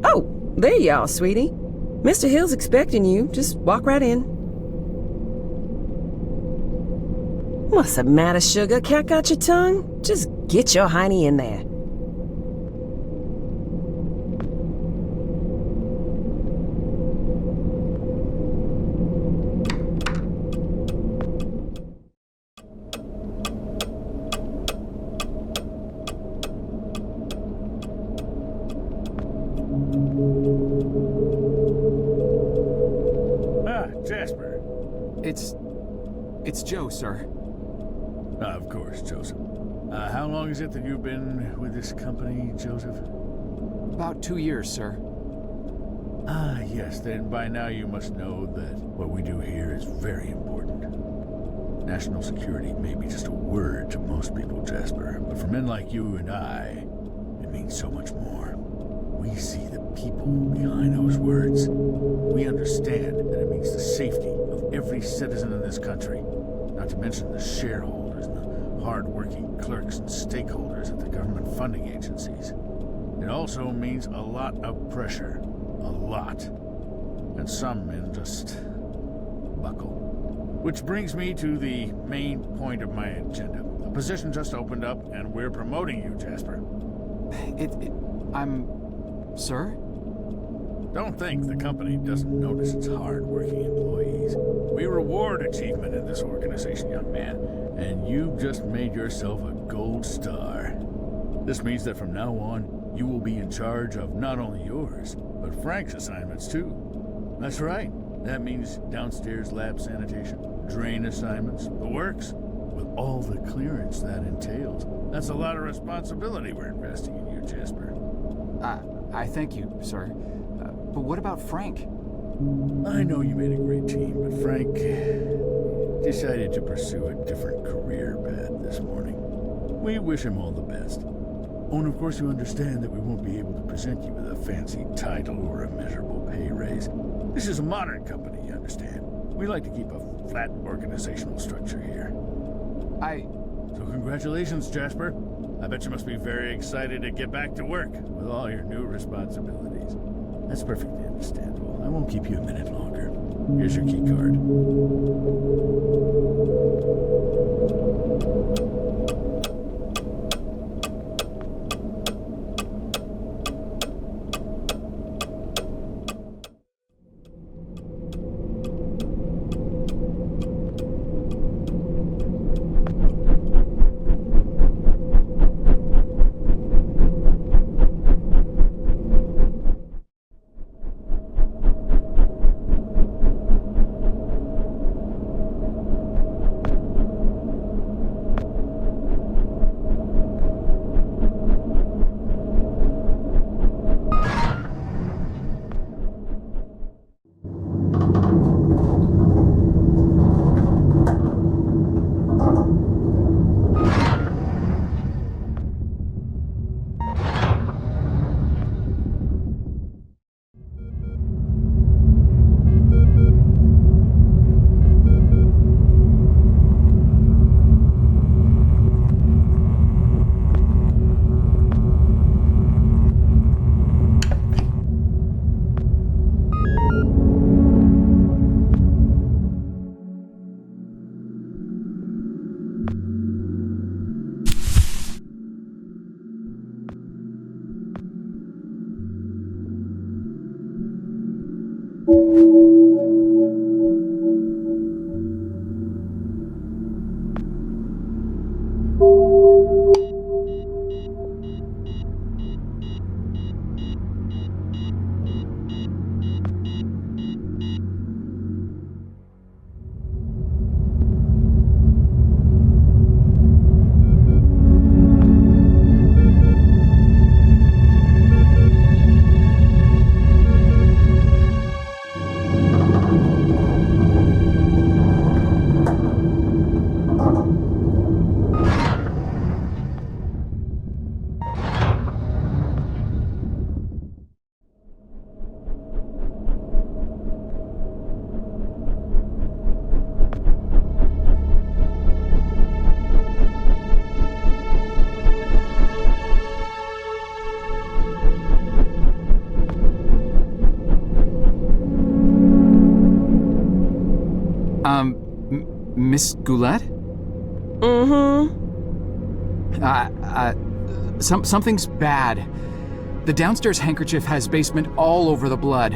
Oh, there you are, sweetie. Mr. Hill's expecting you. Just walk right in. What's the matter, sugar? Cat got your tongue? Just get your hiney in there. Jasper. It's Joe, sir. Of course, Joseph. How long is it that you've been with this company, Joseph? About 2 years, sir. Ah, yes, then by now you must know that what we do here is very important. National security may be just a word to most people, Jasper, but for men like you and I, it means so much more. We see the people behind those words. We understand that it means the safety of every citizen in this country, not to mention the shareholders and the hard-working clerks and stakeholders at the government funding agencies. It also means a lot of pressure. A lot. And some men just buckle. Which brings me to the main point of my agenda. A position just opened up, and we're promoting you, Jasper. Sir? Don't think the company doesn't notice its hard-working employees. We reward achievement in this organization, young man, and you've just made yourself a gold star. This means that from now on, you will be in charge of not only yours, but Frank's assignments too. That's right. That means downstairs lab sanitation, drain assignments, the works, with all the clearance that entails. That's a lot of responsibility we're investing in you, Jasper. I thank you, sir. But what about Frank? I know you made a great team, but Frank decided to pursue a different career path this morning. We wish him all the best. Oh, and of course you understand that we won't be able to present you with a fancy title or a measurable pay raise. This is a modern company, you understand. We like to keep a flat organizational structure here. So congratulations, Jasper. I bet you must be very excited to get back to work with all your new responsibilities. That's perfectly understandable. I won't keep you a minute longer. Here's your key card. Miss Goulet? Something's bad. The downstairs handkerchief has basement all over the blood.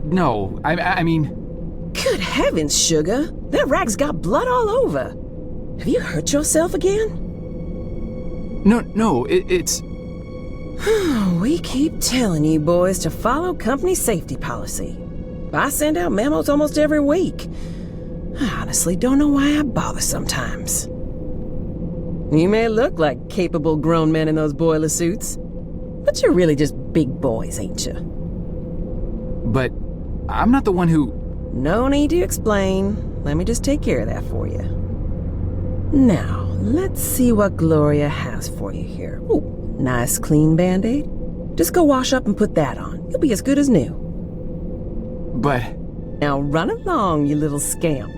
No, I mean... Good heavens, Sugar. That rag's got blood all over. Have you hurt yourself again? No, it's... We keep telling you boys to follow company safety policy. I send out memos almost every week. I honestly don't know why I bother sometimes. You may look like capable grown men in those boiler suits, but you're really just big boys, ain't you? But I'm not the one who... No need to explain. Let me just take care of that for you. Now, let's see what Gloria has for you here. Ooh, nice clean Band-Aid. Just go wash up and put that on. You'll be as good as new. But... Now run along, you little scamp.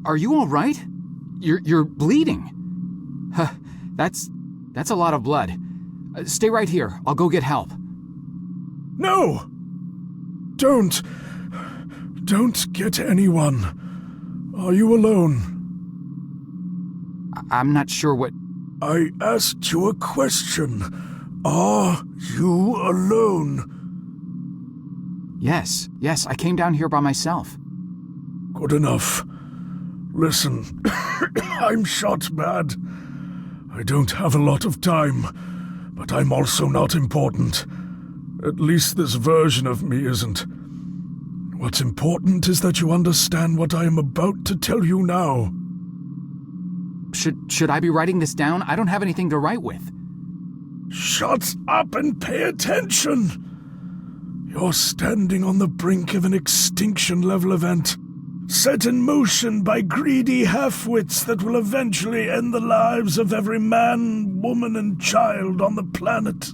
Are you all right? You're bleeding. Huh, that's a lot of blood. Stay right here. I'll go get help. No! Don't get anyone. Are you alone? I'm not sure what... I asked you a question. Are you alone? Yes, I came down here by myself. Good enough. Listen, I'm shot bad. I don't have a lot of time, but I'm also not important. At least this version of me isn't. What's important is that you understand what I am about to tell you now. Should I be writing this down? I don't have anything to write with. Shut up and pay attention! You're standing on the brink of an extinction-level event, set in motion by greedy half-wits that will eventually end the lives of every man, woman, and child on the planet.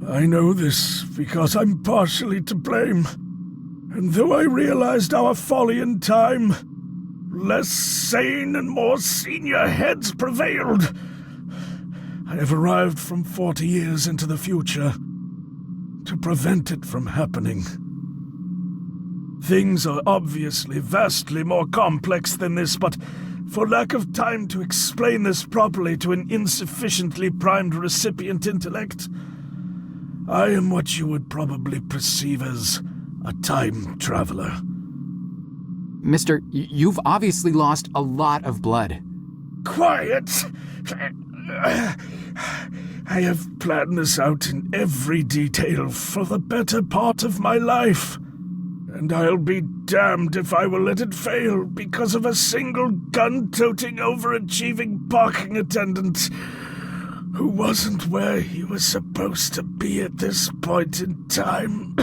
I know this because I'm partially to blame, and though I realized our folly in time, less sane and more senior heads prevailed. I have arrived from 40 years into the future to prevent it from happening. Things are obviously vastly more complex than this, but for lack of time to explain this properly to an insufficiently primed recipient intellect, I am what you would probably perceive as a time traveler. Mister, you've obviously lost a lot of blood. Quiet! I have planned this out in every detail for the better part of my life, and I'll be damned if I will let it fail because of a single gun-toting, overachieving parking attendant who wasn't where he was supposed to be at this point in time.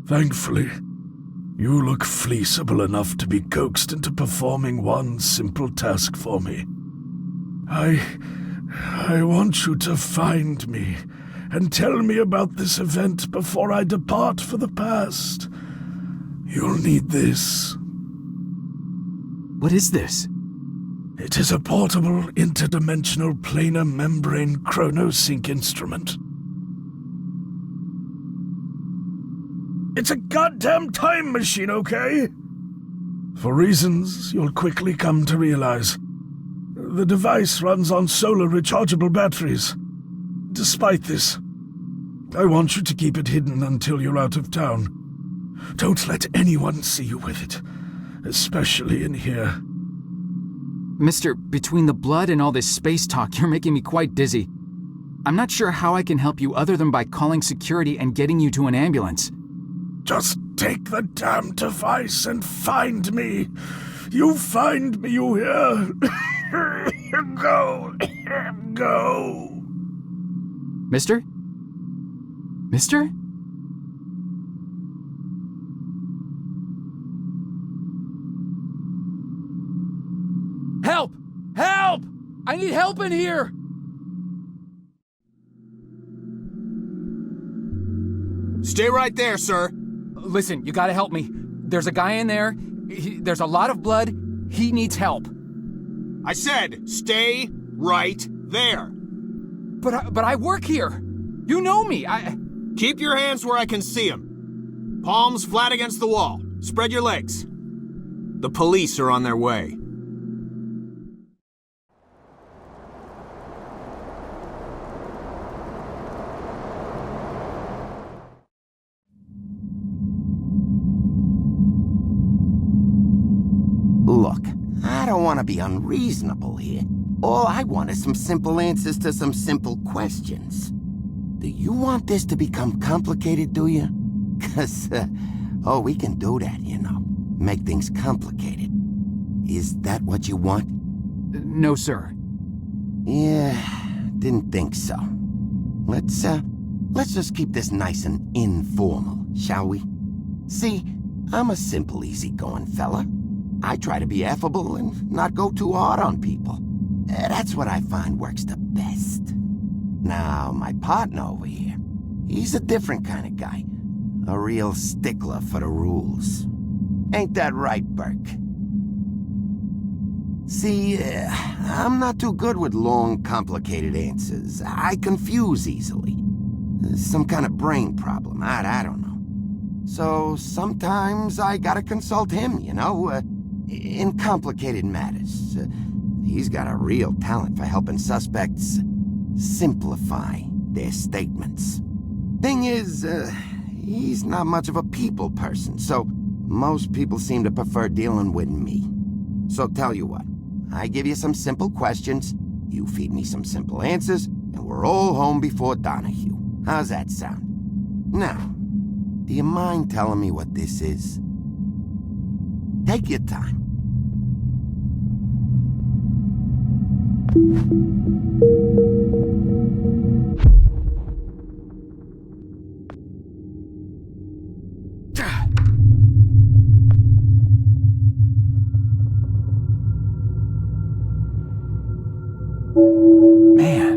Thankfully, you look fleeceable enough to be coaxed into performing one simple task for me. I want you to find me and tell me about this event before I depart for the past. You'll need this. What is this? It is a portable, interdimensional planar membrane chronosync instrument. It's a goddamn time machine, okay? For reasons you'll quickly come to realize, the device runs on solar rechargeable batteries. Despite this, I want you to keep it hidden until you're out of town. Don't let anyone see you with it, especially in here. Mister, between the blood and all this space talk, you're making me quite dizzy. I'm not sure how I can help you other than by calling security and getting you to an ambulance. Just take the damn device and find me. You find me, you hear? Go. Go. Mister? Mister? Help! Help! I need help in here! Stay right there, sir. Listen, you gotta help me. There's a guy in there. There's a lot of blood. He needs help. I said, stay right there. But I work here. You know me. Keep your hands where I can see them. Palms flat against the wall. Spread your legs. The police are on their way. Look, I don't want to be unreasonable here. All I want is some simple answers to some simple questions. Do you want this to become complicated, do you? 'Cause, we can do that, you know. Make things complicated. Is that what you want? No, sir. Yeah, didn't think so. Let's just keep this nice and informal, shall we? See, I'm a simple, easygoing fella. I try to be affable and not go too hard on people. That's what I find works the best. Now, my partner over here, he's a different kind of guy. A real stickler for the rules. Ain't that right, Burke? See, I'm not too good with long, complicated answers. I confuse easily. Some kind of brain problem, I don't know. So sometimes I gotta consult him, in complicated matters. He's got a real talent for helping suspects simplify their statements. Thing is, he's not much of a people person, so most people seem to prefer dealing with me. So tell you what, I give you some simple questions, you feed me some simple answers, and we're all home before Donahue. How's that sound? Now, do you mind telling me what this is? Take your time. Man.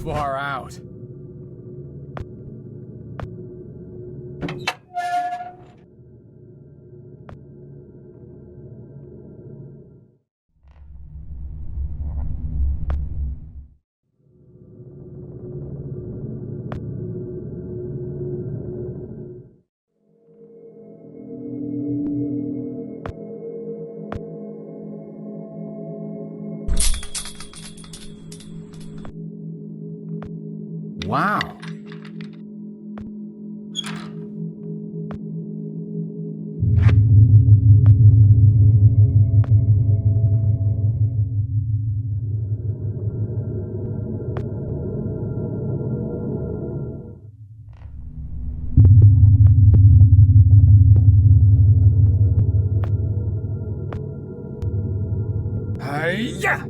Far out. Wow. Hi-ya!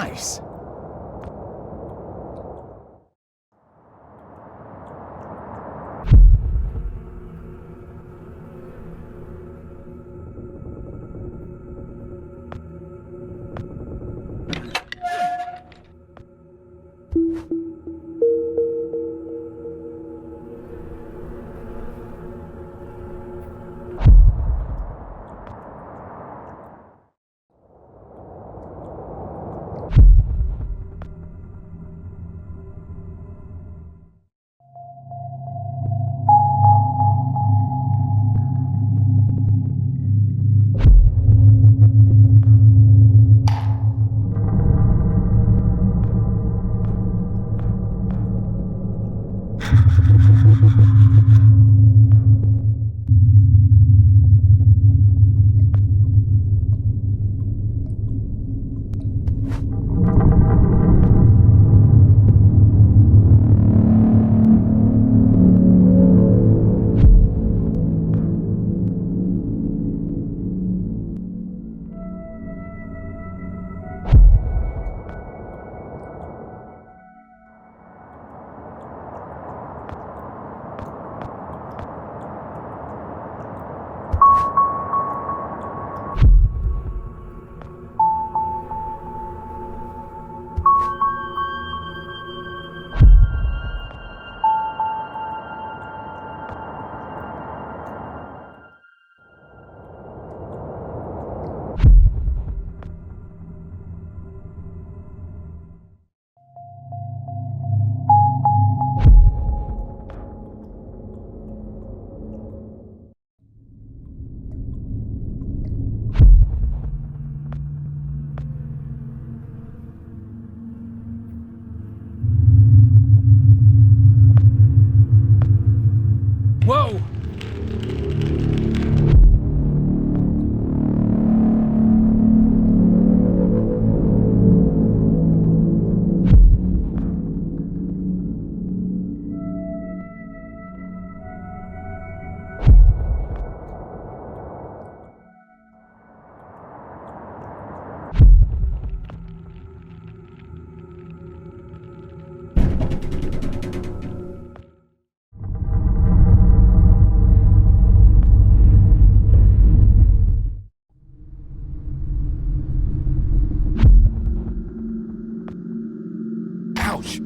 Nice. Whoa! Ouch!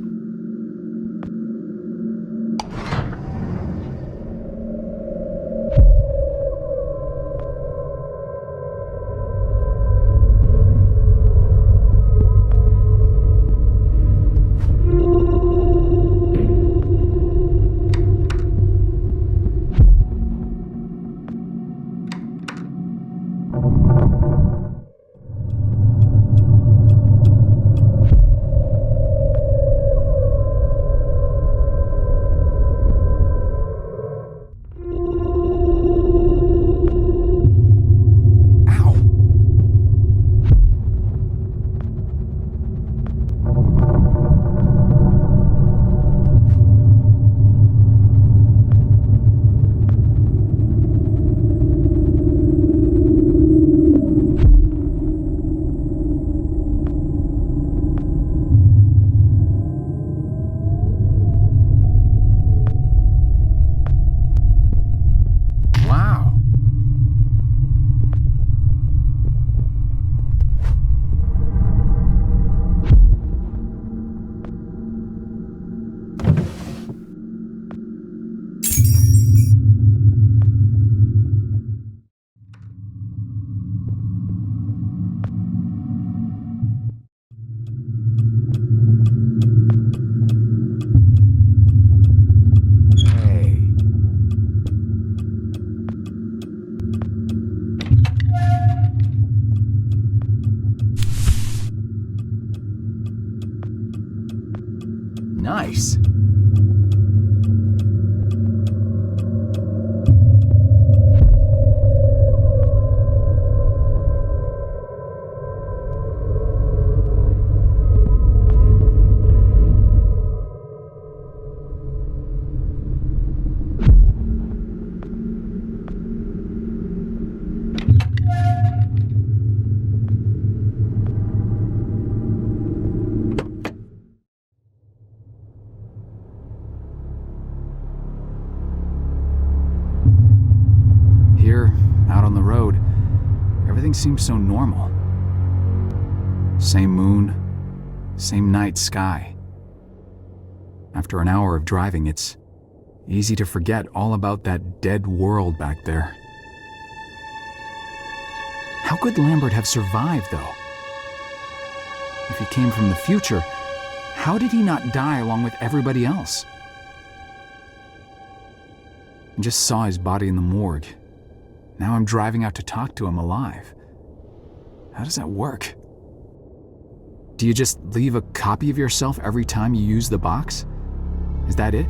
Nice. everything seems so normal. Same moon, same night sky. After an hour of driving, it's easy to forget all about that dead world back there. How could Lambert have survived, though? If he came from the future, how did he not die along with everybody else? I just saw his body in the morgue. Now I'm driving out to talk to him alive. How does that work? Do you just leave a copy of yourself every time you use the box? Is that it?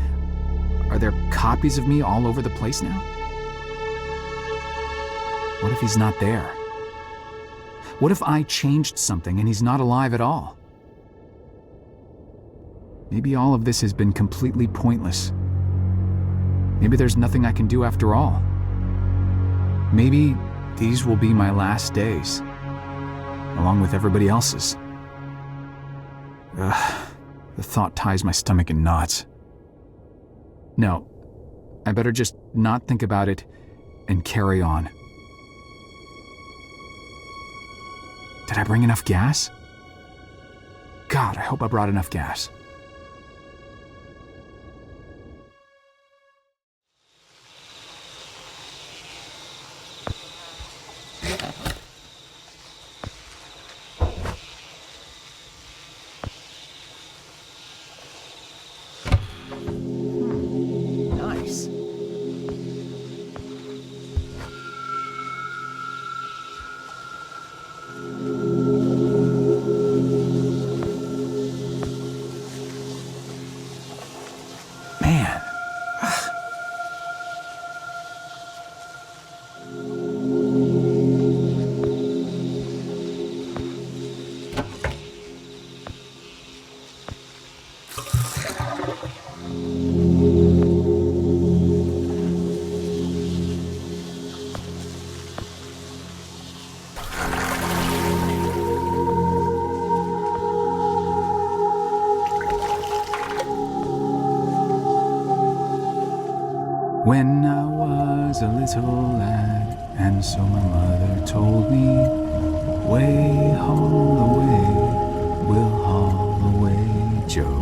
Are there copies of me all over the place now? What if he's not there? What if I changed something and he's not alive at all? Maybe all of this has been completely pointless. Maybe there's nothing I can do after all. Maybe these will be my last days, along with everybody else's. The thought ties my stomach in knots. No, I better just not think about it and carry on. Did I bring enough gas? God, I hope I brought enough gas. Nice. Man. When I was a little lad, and so my mother told me, way haul away, we'll haul away, Joe.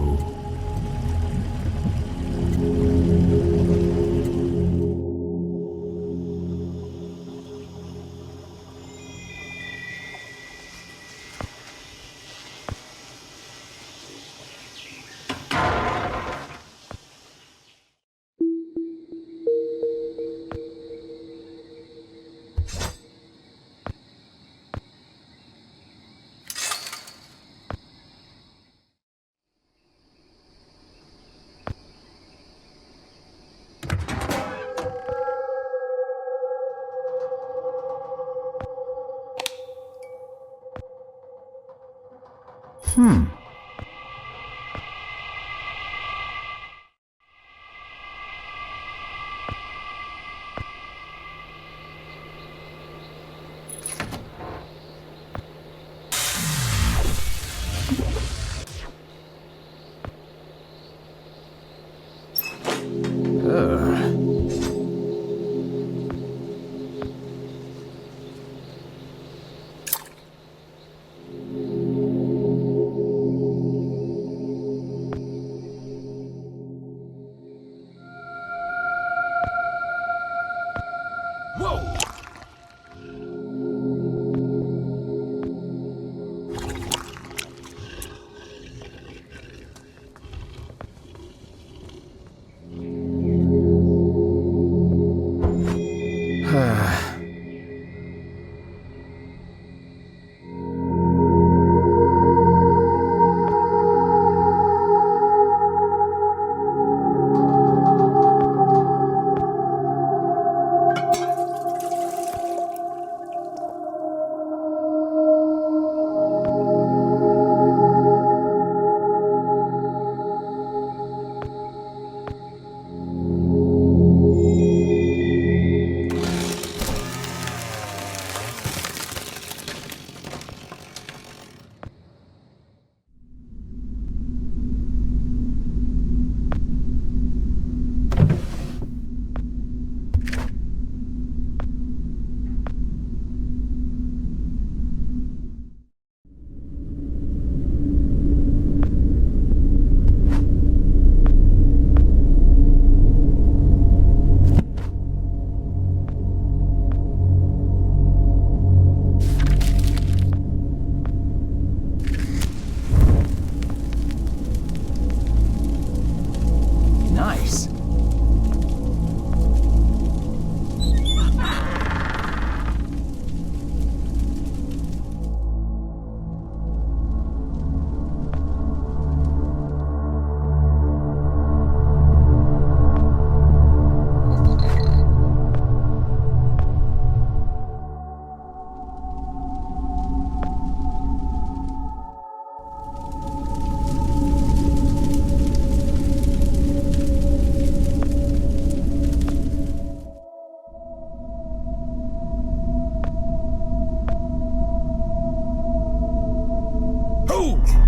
you!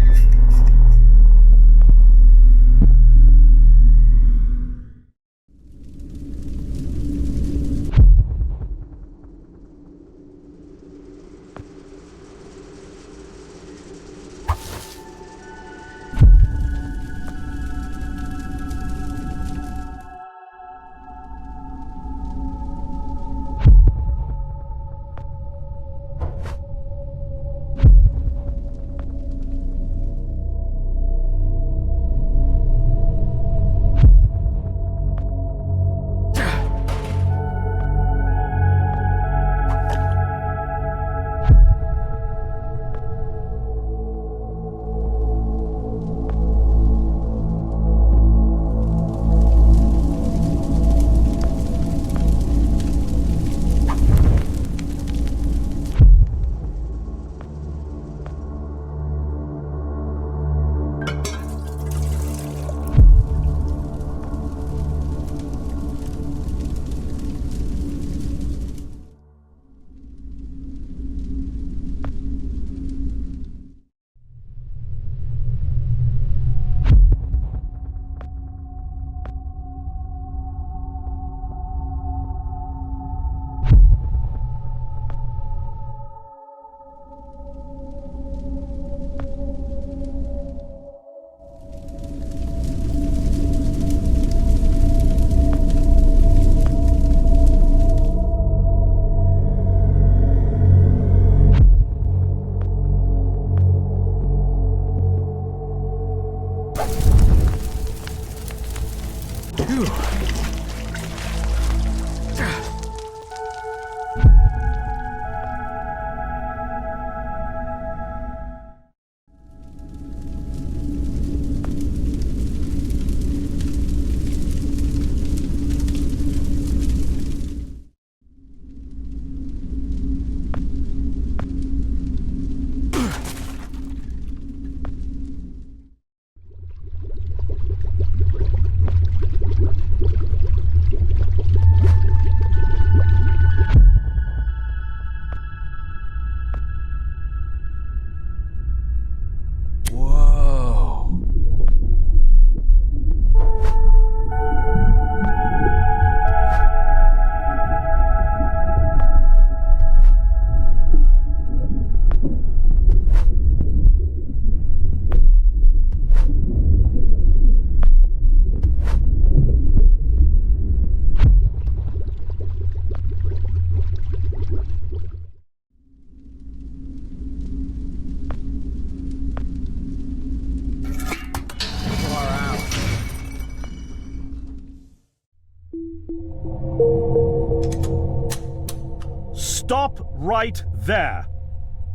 Stop right there!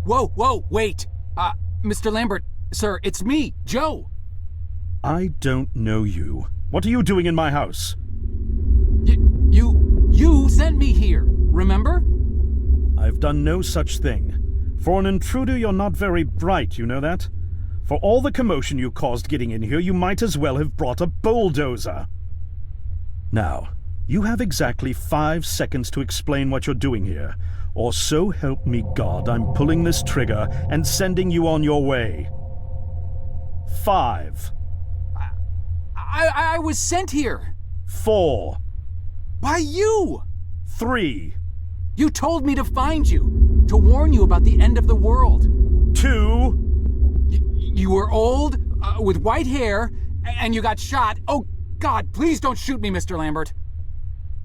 Whoa, wait! Mr. Lambert, sir, it's me, Joe! I don't know you. What are you doing in my house? You sent me here, remember? I've done no such thing. For an intruder, you're not very bright, you know that? For all the commotion you caused getting in here, you might as well have brought a bulldozer. Now, you have exactly 5 seconds to explain what you're doing here, or so help me God, I'm pulling this trigger and sending you on your way. 5. I was sent here. 4. By you! 3. You told me to find you, to warn you about the end of the world. 2. You were old, with white hair, and you got shot. Oh, God, please don't shoot me, Mr. Lambert.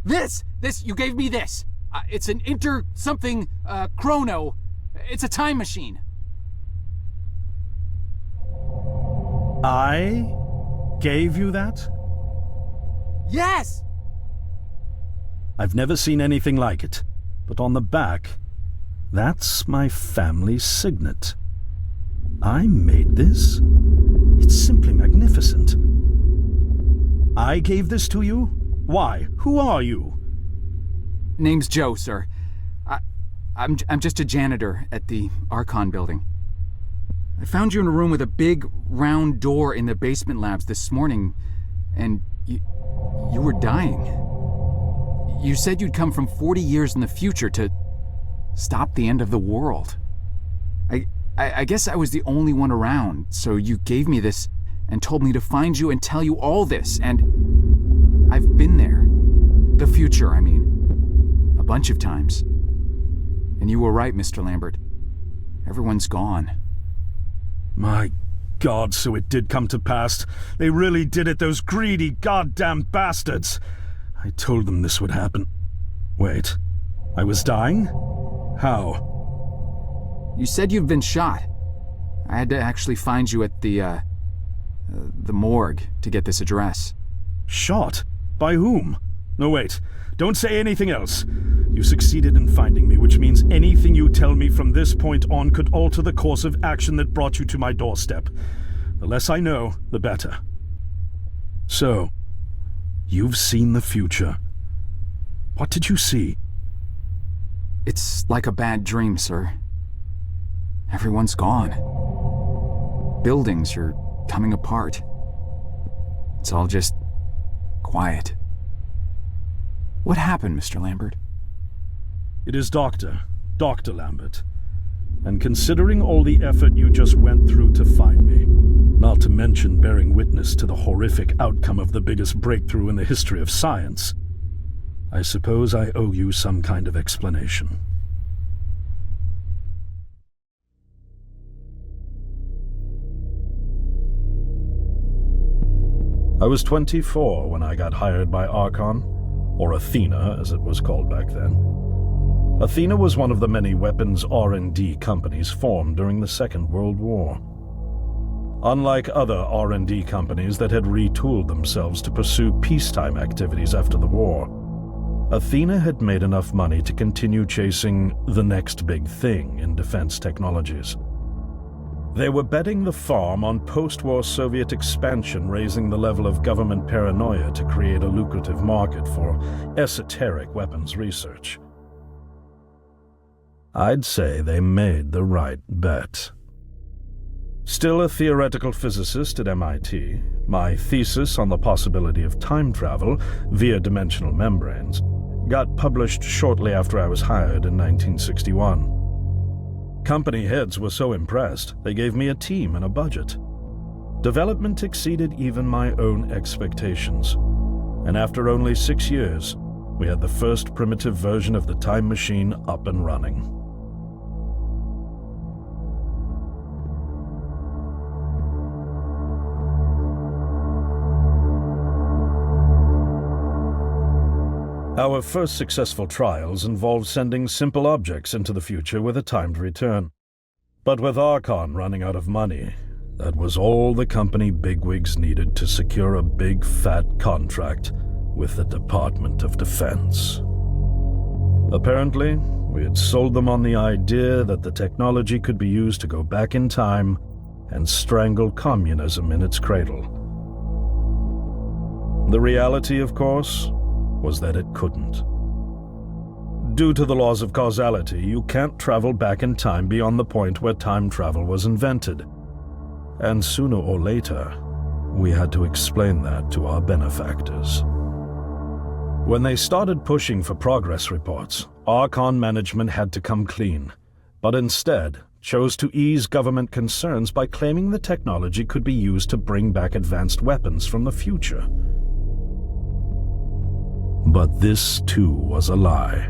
This, you gave me this. It's an chrono. It's a time machine. I gave you that? Yes! I've never seen anything like it, but on the back, that's my family signet. I made this? It's simply magnificent. I gave this to you? Why? Who are you? Name's Joe, sir. I'm just a janitor at the Archon building. I found you in a room with a big, round door in the basement labs this morning, and you were dying. You said you'd come from 40 years in the future to stop the end of the world. I guess I was the only one around, so you gave me this and told me to find you and tell you all this, and I've been there. The future, I mean. A bunch of times. And you were right, Mr. Lambert. Everyone's gone. My God, so it did come to pass. They really did it, those greedy goddamn bastards. I told them this would happen. Wait, I was dying? How? You said you've been shot. I had to actually find you at the morgue to get this address. Shot? By whom? No, wait. Don't say anything else. You succeeded in finding me, which means anything you tell me from this point on could alter the course of action that brought you to my doorstep. The less I know, the better. So, you've seen the future. What did you see? It's like a bad dream, sir. Everyone's gone. Buildings are coming apart. It's all just quiet. What happened, Mr. Lambert? It is Dr. Lambert. And considering all the effort you just went through to find me, not to mention bearing witness to the horrific outcome of the biggest breakthrough in the history of science, I suppose I owe you some kind of explanation. I was 24 when I got hired by Archon, or Athena as it was called back then. Athena was one of the many weapons R&D companies formed during the Second World War. Unlike other R&D companies that had retooled themselves to pursue peacetime activities after the war, Athena had made enough money to continue chasing the next big thing in defense technologies. They were betting the farm on post-war Soviet expansion, raising the level of government paranoia to create a lucrative market for esoteric weapons research. I'd say they made the right bet. Still a theoretical physicist at MIT, my thesis on the possibility of time travel via dimensional membranes got published shortly after I was hired in 1961. Company heads were so impressed, they gave me a team and a budget. Development exceeded even my own expectations, and after only 6 years, we had the first primitive version of the time machine up and running. Our first successful trials involved sending simple objects into the future with a timed return. But with Archon running out of money, that was all the company bigwigs needed to secure a big fat contract with the Department of Defense. Apparently, we had sold them on the idea that the technology could be used to go back in time and strangle communism in its cradle. The reality, of course, was that it couldn't. Due to the laws of causality, you can't travel back in time beyond the point where time travel was invented. And sooner or later, we had to explain that to our benefactors. When they started pushing for progress reports, Archon management had to come clean, but instead chose to ease government concerns by claiming the technology could be used to bring back advanced weapons from the future. But this, too, was a lie.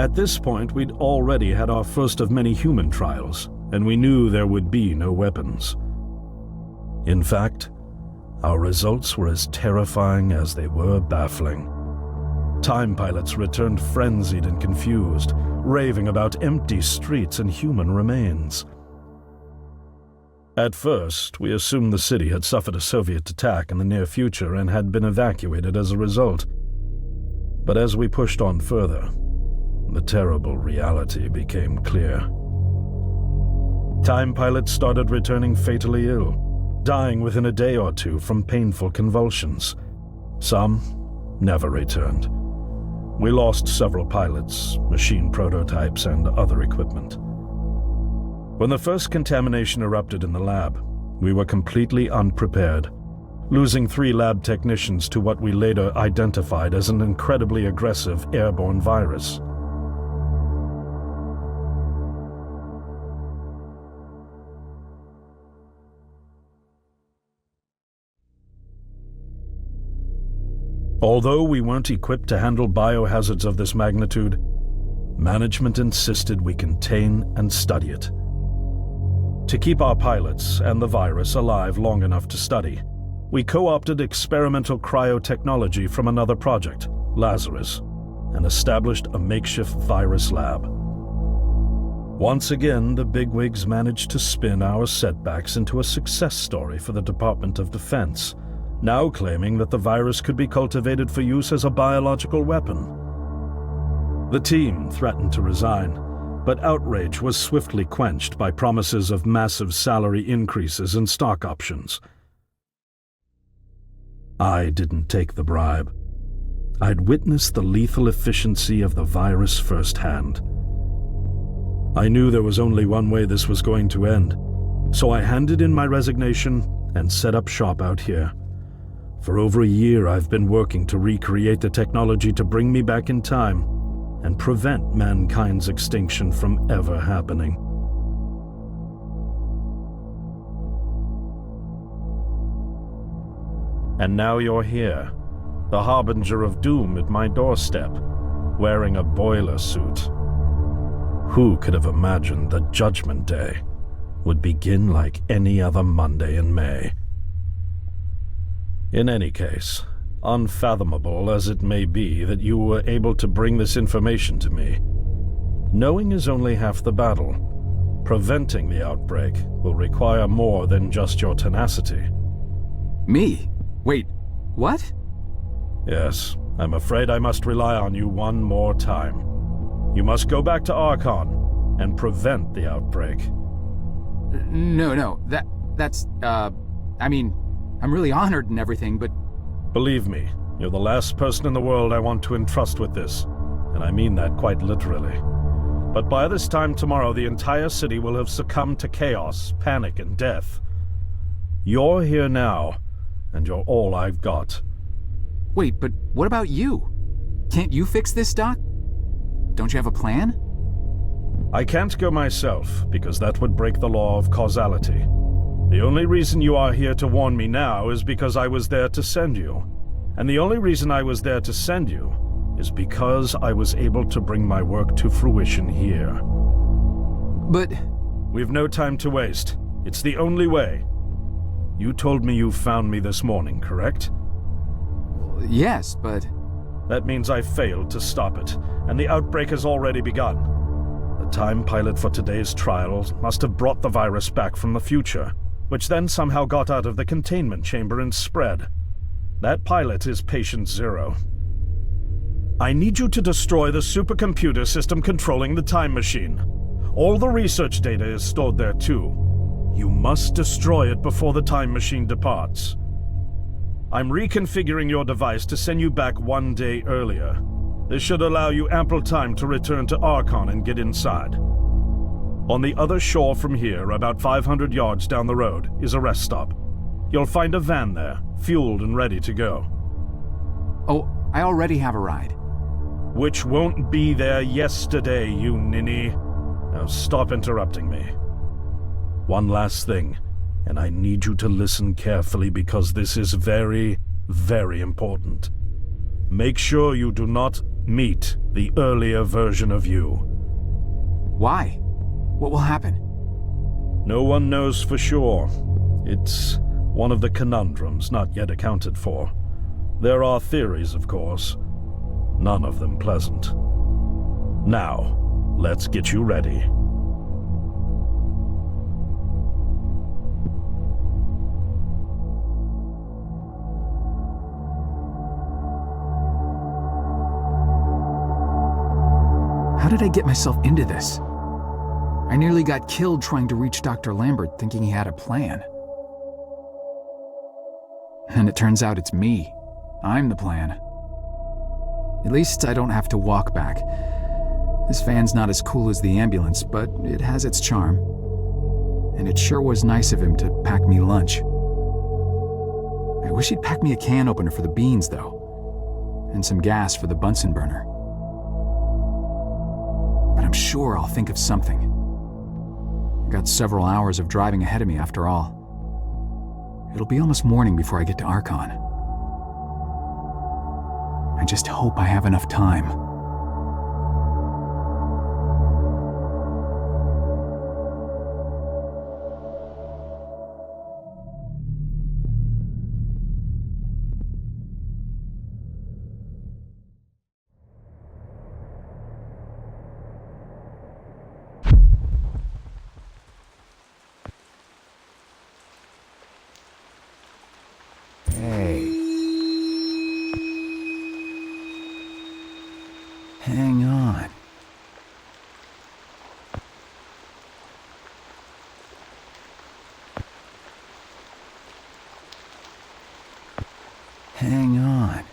At this point, we'd already had our first of many human trials, and we knew there would be no weapons. In fact, our results were as terrifying as they were baffling. Time pilots returned frenzied and confused, raving about empty streets and human remains. At first, we assumed the city had suffered a Soviet attack in the near future and had been evacuated as a result. But as we pushed on further, the terrible reality became clear. Time pilots started returning fatally ill, dying within a day or two from painful convulsions. Some never returned. We lost several pilots, machine prototypes, and other equipment. When the first contamination erupted in the lab, we were completely unprepared. losing 3 lab technicians to what we later identified as an incredibly aggressive airborne virus. Although we weren't equipped to handle biohazards of this magnitude, management insisted we contain and study it. To keep our pilots and the virus alive long enough to study, we co-opted experimental cryotechnology from another project, Lazarus, and established a makeshift virus lab. Once again, the bigwigs managed to spin our setbacks into a success story for the Department of Defense, now claiming that the virus could be cultivated for use as a biological weapon. The team threatened to resign, but outrage was swiftly quenched by promises of massive salary increases and stock options. I didn't take the bribe. I'd witnessed the lethal efficiency of the virus firsthand. I knew there was only one way this was going to end, so I handed in my resignation and set up shop out here. For over a year, I've been working to recreate the technology to bring me back in time and prevent mankind's extinction from ever happening. And now you're here, the harbinger of doom at my doorstep, wearing a boiler suit. Who could have imagined that Judgment Day would begin like any other Monday in May? In any case, unfathomable as it may be that you were able to bring this information to me, knowing is only half the battle. Preventing the outbreak will require more than just your tenacity. Me? Wait, what? Yes, I'm afraid I must rely on you one more time. You must go back to Archon and prevent the outbreak. No, that's, I mean, I'm really honored and everything, but... Believe me, you're the last person in the world I want to entrust with this, and I mean that quite literally. But by this time tomorrow, the entire city will have succumbed to chaos, panic, and death. You're here now, and you're all I've got. Wait, but what about you? Can't you fix this, Doc? Don't you have a plan? I can't go myself, because that would break the law of causality. The only reason you are here to warn me now is because I was there to send you. And the only reason I was there to send you is because I was able to bring my work to fruition here. But... We've no time to waste. It's the only way. You told me you found me this morning, correct? Yes, but... That means I failed to stop it, and the outbreak has already begun. The time pilot for today's trial must have brought the virus back from the future, which then somehow got out of the containment chamber and spread. That pilot is Patient Zero. I need you to destroy the supercomputer system controlling the time machine. All the research data is stored there too. You must destroy it before the time machine departs. I'm reconfiguring your device to send you back 1 day earlier. This should allow you ample time to return to Archon and get inside. On the other shore from here, about 500 yards down the road, is a rest stop. You'll find a van there, fueled and ready to go. Oh, I already have a ride. Which won't be there yesterday, you ninny. Now stop interrupting me. One last thing, and I need you to listen carefully because this is very, very important. Make sure you do not meet the earlier version of you. Why? What will happen? No one knows for sure. It's one of the conundrums not yet accounted for. There are theories, of course. None of them pleasant. Now, let's get you ready. How did I get myself into this? I nearly got killed trying to reach Dr. Lambert thinking he had a plan. And it turns out it's me. I'm the plan. At least I don't have to walk back. This van's not as cool as the ambulance, but it has its charm. And it sure was nice of him to pack me lunch. I wish he'd pack me a can opener for the beans, though. And some gas for the Bunsen burner. But I'm sure I'll think of something. I've got several hours of driving ahead of me after all. It'll be almost morning before I get to Archon. I just hope I have enough time. Hang on. Hang on.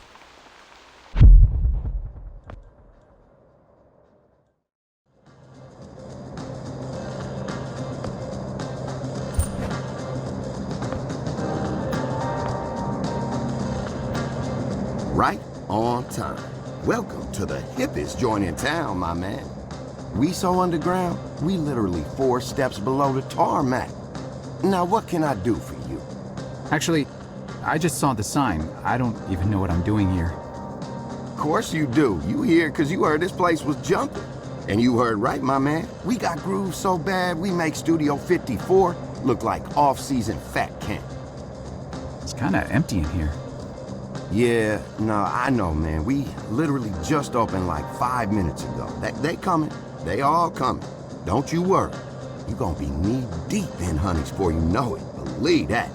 Right on time. Welcome to the hippest joint in town, my man. We so underground, we literally 4 steps below the tarmac. Now, what can I do for you? Actually, I just saw the sign. I don't even know what I'm doing here. Of course you do. You here because you heard this place was jumping. And you heard right, my man. We got grooves so bad, we make Studio 54 look like off-season fat camp. It's kind of empty in here. Yeah, no, I know, man. We literally just opened like 5 minutes ago. They coming. They all coming. Don't you worry. You gonna be knee-deep in honeys before you know it. Believe that.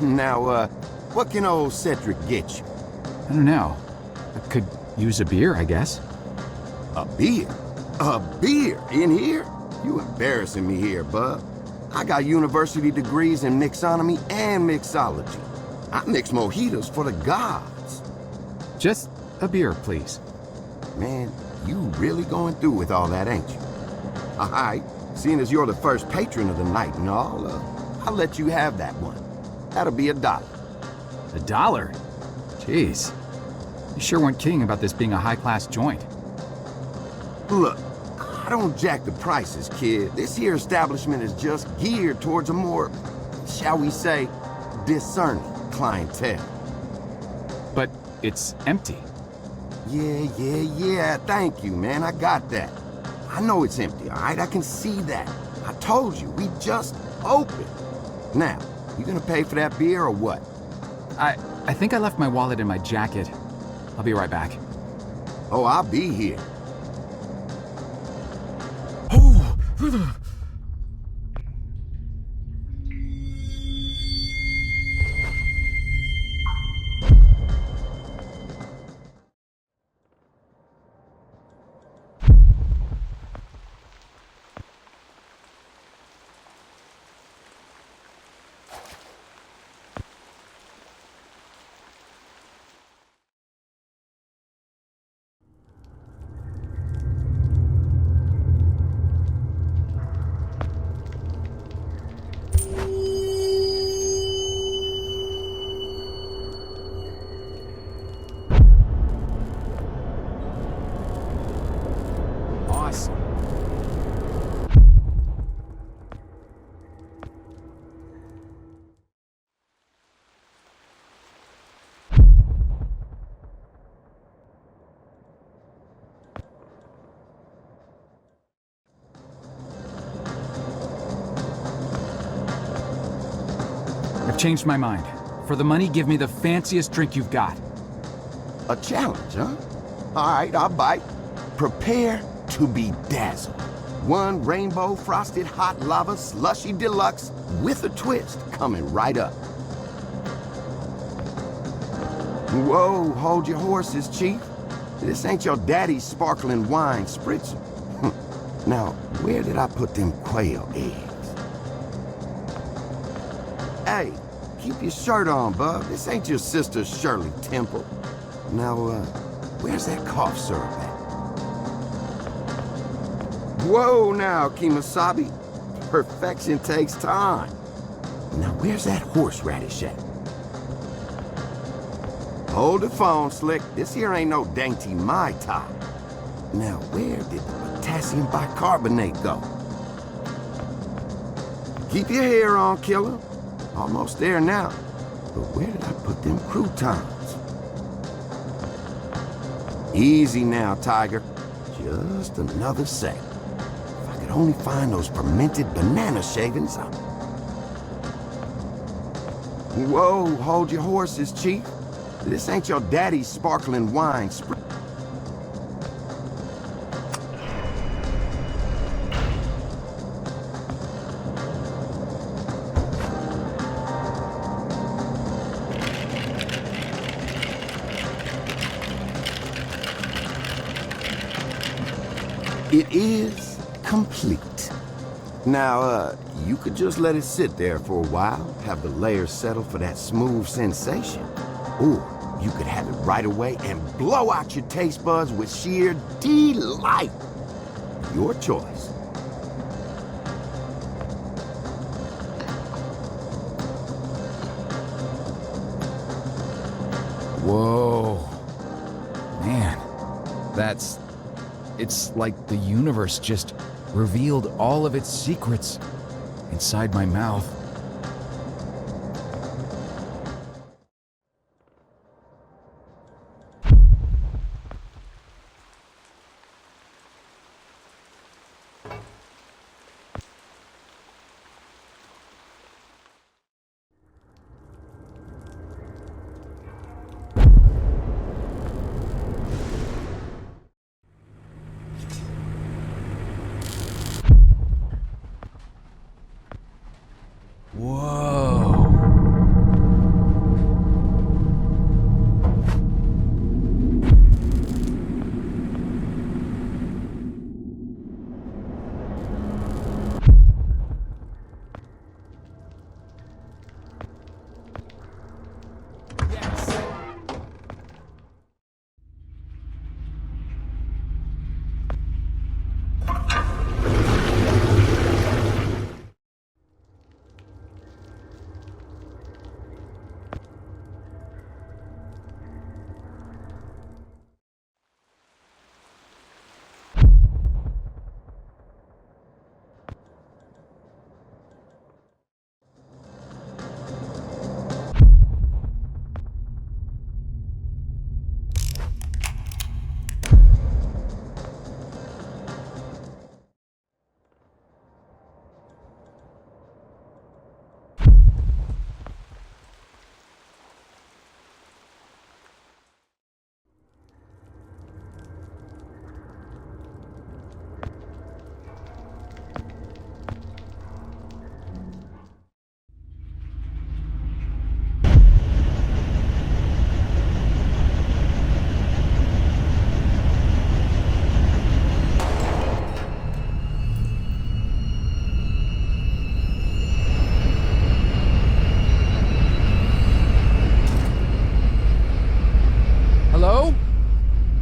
Now, what can old Cedric get you? I don't know. I could use a beer, I guess. A beer? A beer in here? You embarrassing me here, bub. I got university degrees in mixonomy and mixology. I mix mojitos for the gods. Just a beer, please. Man, you really going through with all that, ain't you? All right, seeing as you're the first patron of the night and all, I'll let you have that one. That'll be $1. $1? Jeez. You sure weren't kidding about this being a high-class joint. Look, I don't jack the prices, kid. This here establishment is just geared towards a more, shall we say, discerning clientele. But it's empty. Yeah. Thank you, man. I got that. I know it's empty, all right? I can see that. I told you, we just opened. Now, you gonna pay for that beer or what? I think I left my wallet in my jacket. I'll be right back. Oh, I'll be here. I've changed my mind. For the money, give me the fanciest drink you've got. A challenge, huh? All right, I'll bite. Prepare to be dazzled. 1 rainbow frosted hot lava slushy deluxe with a twist coming right up. Whoa, hold your horses, Chief. This ain't your daddy's sparkling wine spritzer. Now, where did I put them quail eggs? Hey, keep your shirt on, bub. This ain't your sister Shirley Temple. Now, where's that cough syrup at? Whoa now, Kemosabe. Perfection takes time. Now, where's that horseradish at? Hold the phone, Slick. This here ain't no dainty Mai Tai. Now, where did the potassium bicarbonate go? Keep your hair on, killer. Almost there now. But where did I put them croutons? Easy now, Tiger. Just another sec. If I could only find those fermented banana shavings. Whoa, hold your horses, Chief. This ain't your daddy's sparkling wine spree. It is complete. Now, you could just let it sit there for a while, have the layers settle for that smooth sensation. Or you could have it right away and blow out your taste buds with sheer delight. Your choice. Whoa. Man, it's like the universe just revealed all of its secrets inside my mouth.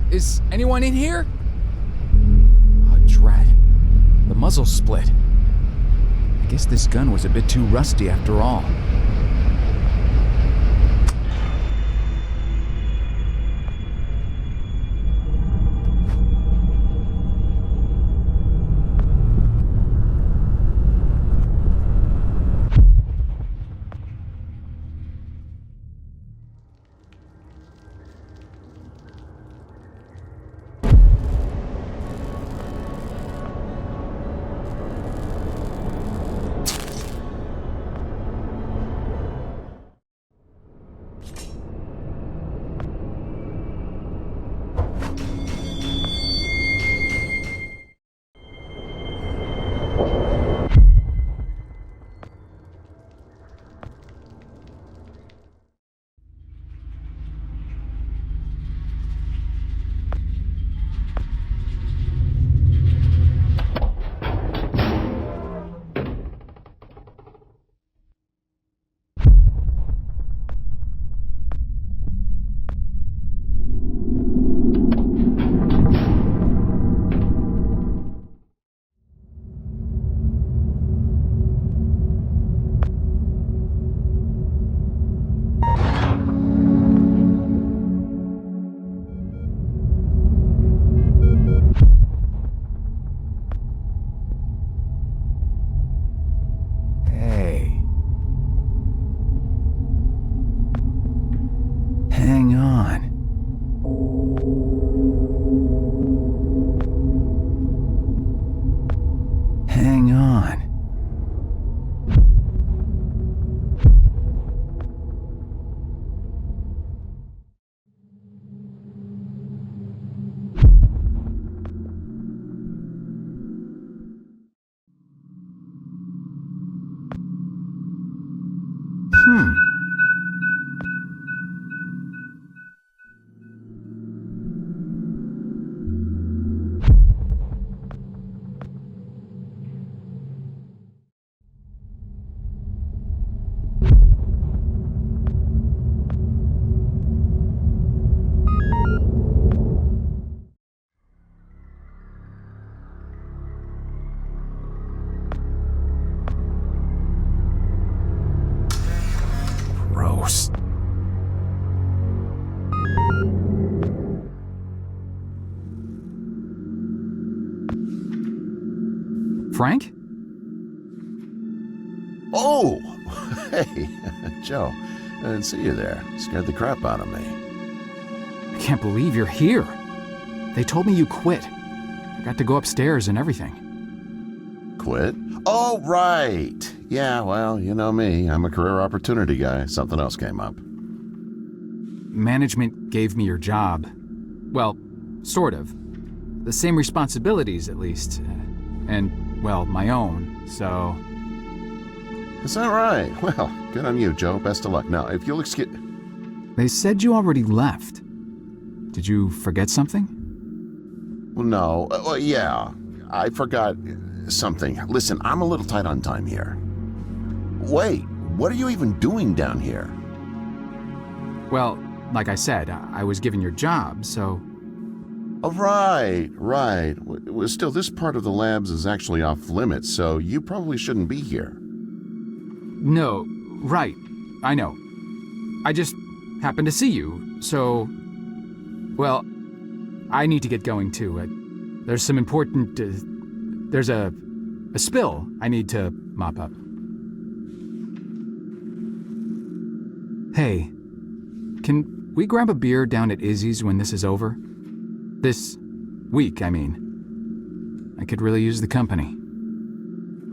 Is anyone in here? Oh, drat. The muzzle split. I guess this gun was a bit too rusty after all. Frank? Oh! Hey, Joe. I didn't see you there. Scared the crap out of me. I can't believe you're here. They told me you quit. I got to go upstairs and everything. Quit? Oh, right. Yeah, well, you know me. I'm a career opportunity guy. Something else came up. Management gave me your job. Well, sort of. The same responsibilities, at least. And, well, my own, so... Is that right? Well, good on you, Joe. Best of luck. Now, if you'll excuse... They said you already left. Did you forget something? Well, no. Well, yeah. I forgot something. Listen, I'm a little tight on time here. Wait, what are you even doing down here? Well, like I said, I was given your job, so... Oh, right. Well, still, this part of the labs is actually off limits, so you probably shouldn't be here. No, right. I know. I just happened to see you, so... Well, I need to get going too. There's some important... there's a spill I need to mop up. Hey, can we grab a beer down at Izzy's when this is over? This week, I mean. I could really use the company.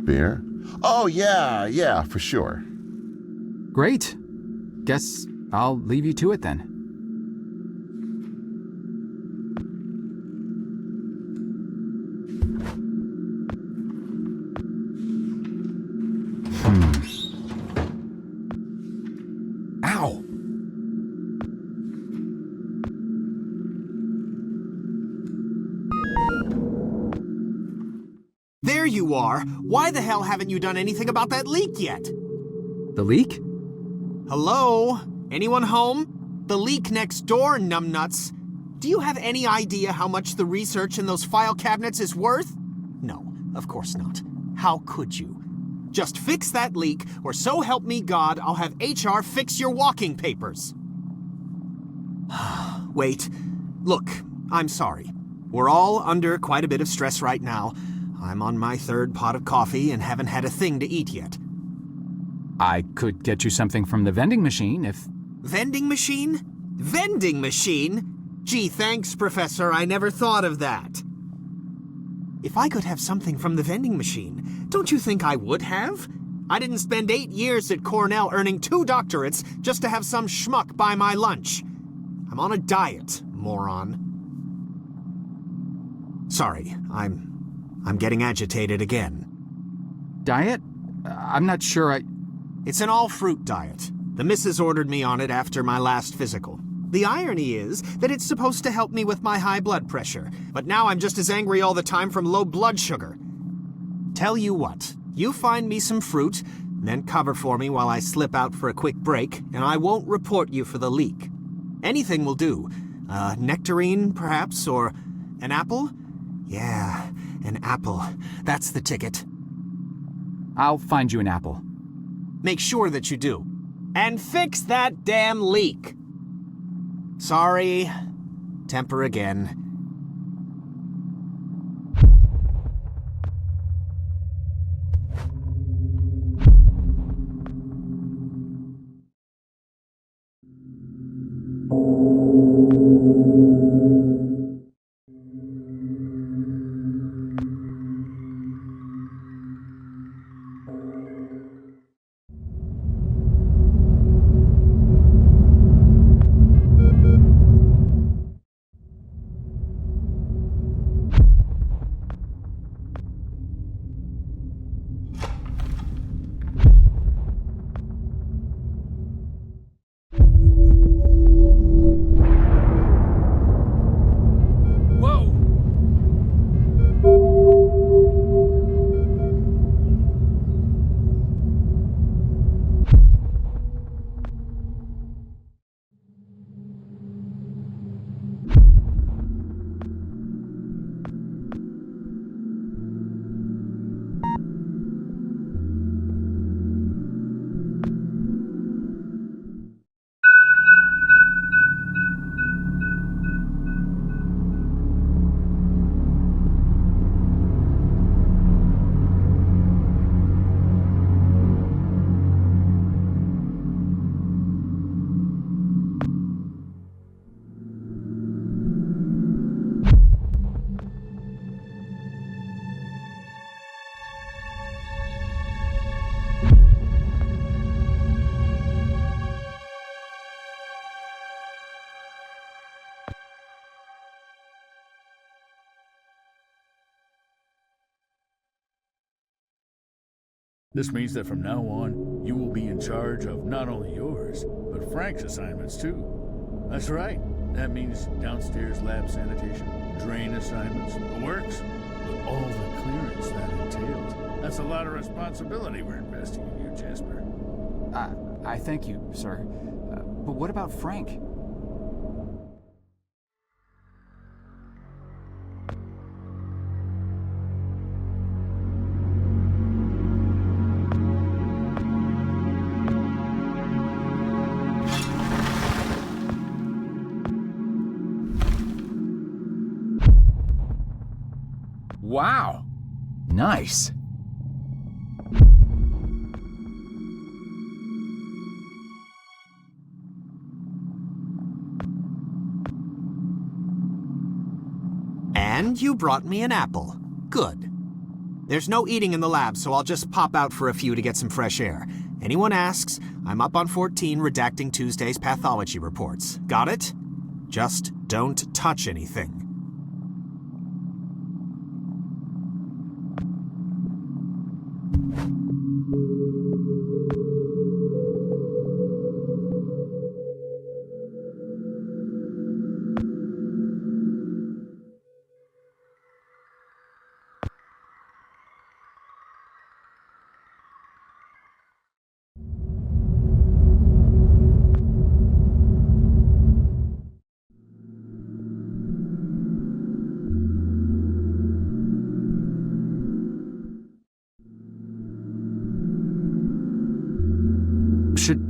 Beer? Oh, yeah, for sure. Great. Guess I'll leave you to it then. Ow! There you are. Why the hell haven't you done anything about that leak yet? The leak? Hello? Anyone home? The leak next door, numbnuts. Do you have any idea how much the research in those file cabinets is worth? No, of course not. How could you? Just fix that leak, or so help me God, I'll have HR fix your walking papers. Wait. Look, I'm sorry. We're all under quite a bit of stress right now. I'm on my third pot of coffee and haven't had a thing to eat yet. I could get you something from the vending machine if... Vending machine? Vending machine? Gee, thanks, Professor. I never thought of that. If I could have something from the vending machine, don't you think I would have? I didn't spend 8 years at Cornell earning 2 doctorates just to have some schmuck buy my lunch. I'm on a diet, moron. Sorry, I'm getting agitated again. Diet? I'm not sure It's an all-fruit diet. The missus ordered me on it after my last physical. The irony is that it's supposed to help me with my high blood pressure, but now I'm just as angry all the time from low blood sugar. Tell you what, you find me some fruit, then cover for me while I slip out for a quick break, and I won't report you for the leak. Anything will do. Nectarine, perhaps, or an apple? Yeah, an apple. That's the ticket. I'll find you an apple. Make sure that you do. And fix that damn leak. Sorry. Temper again. This means that from now on, you will be in charge of not only yours, but Frank's assignments too. That's right. That means downstairs lab sanitation, drain assignments, the works, with all the clearance that entails. That's a lot of responsibility we're investing in you, Jasper. I thank you, sir. But what about Frank? Wow. Nice. And you brought me an apple. Good. There's no eating in the lab, so I'll just pop out for a few to get some fresh air. Anyone asks, I'm up on 14 redacting Tuesday's pathology reports. Got it? Just don't touch anything.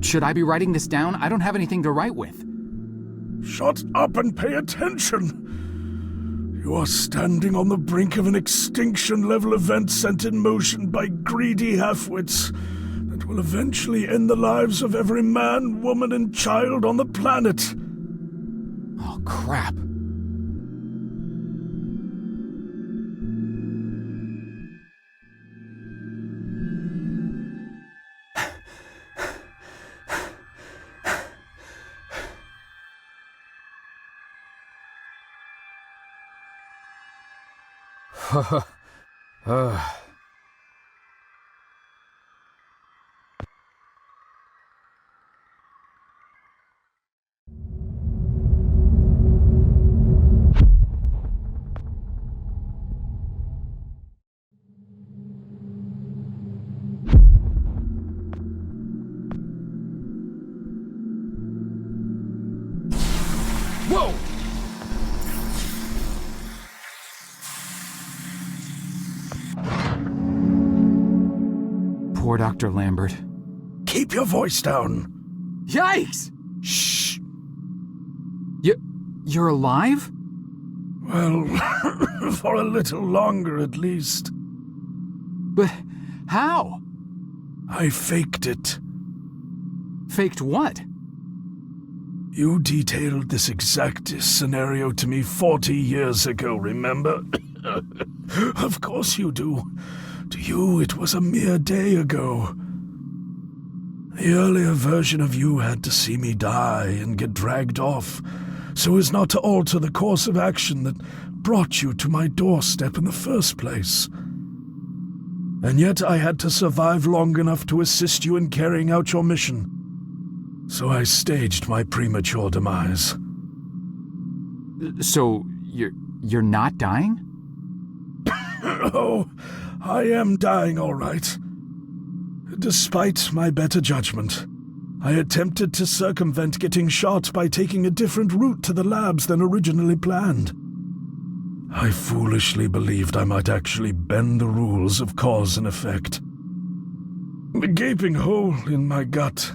Should I be writing this down? I don't have anything to write with. Shut up and pay attention. You are standing on the brink of an extinction-level event set in motion by greedy halfwits that will eventually end the lives of every man, woman, and child on the planet. Oh, crap. Whoa! Poor Dr. Lambert. Keep your voice down. Yikes! Shh. You're alive? Well, for a little longer at least. But how? I faked it. Faked what? You detailed this exact scenario to me 40 years ago, remember? Of course you do. To you, it was a mere day ago. The earlier version of you had to see me die and get dragged off, so as not to alter the course of action that brought you to my doorstep in the first place. And yet I had to survive long enough to assist you in carrying out your mission. So I staged my premature demise. So, you're not dying? Oh, I am dying all right. Despite my better judgment, I attempted to circumvent getting shot by taking a different route to the labs than originally planned. I foolishly believed I might actually bend the rules of cause and effect. The gaping hole in my gut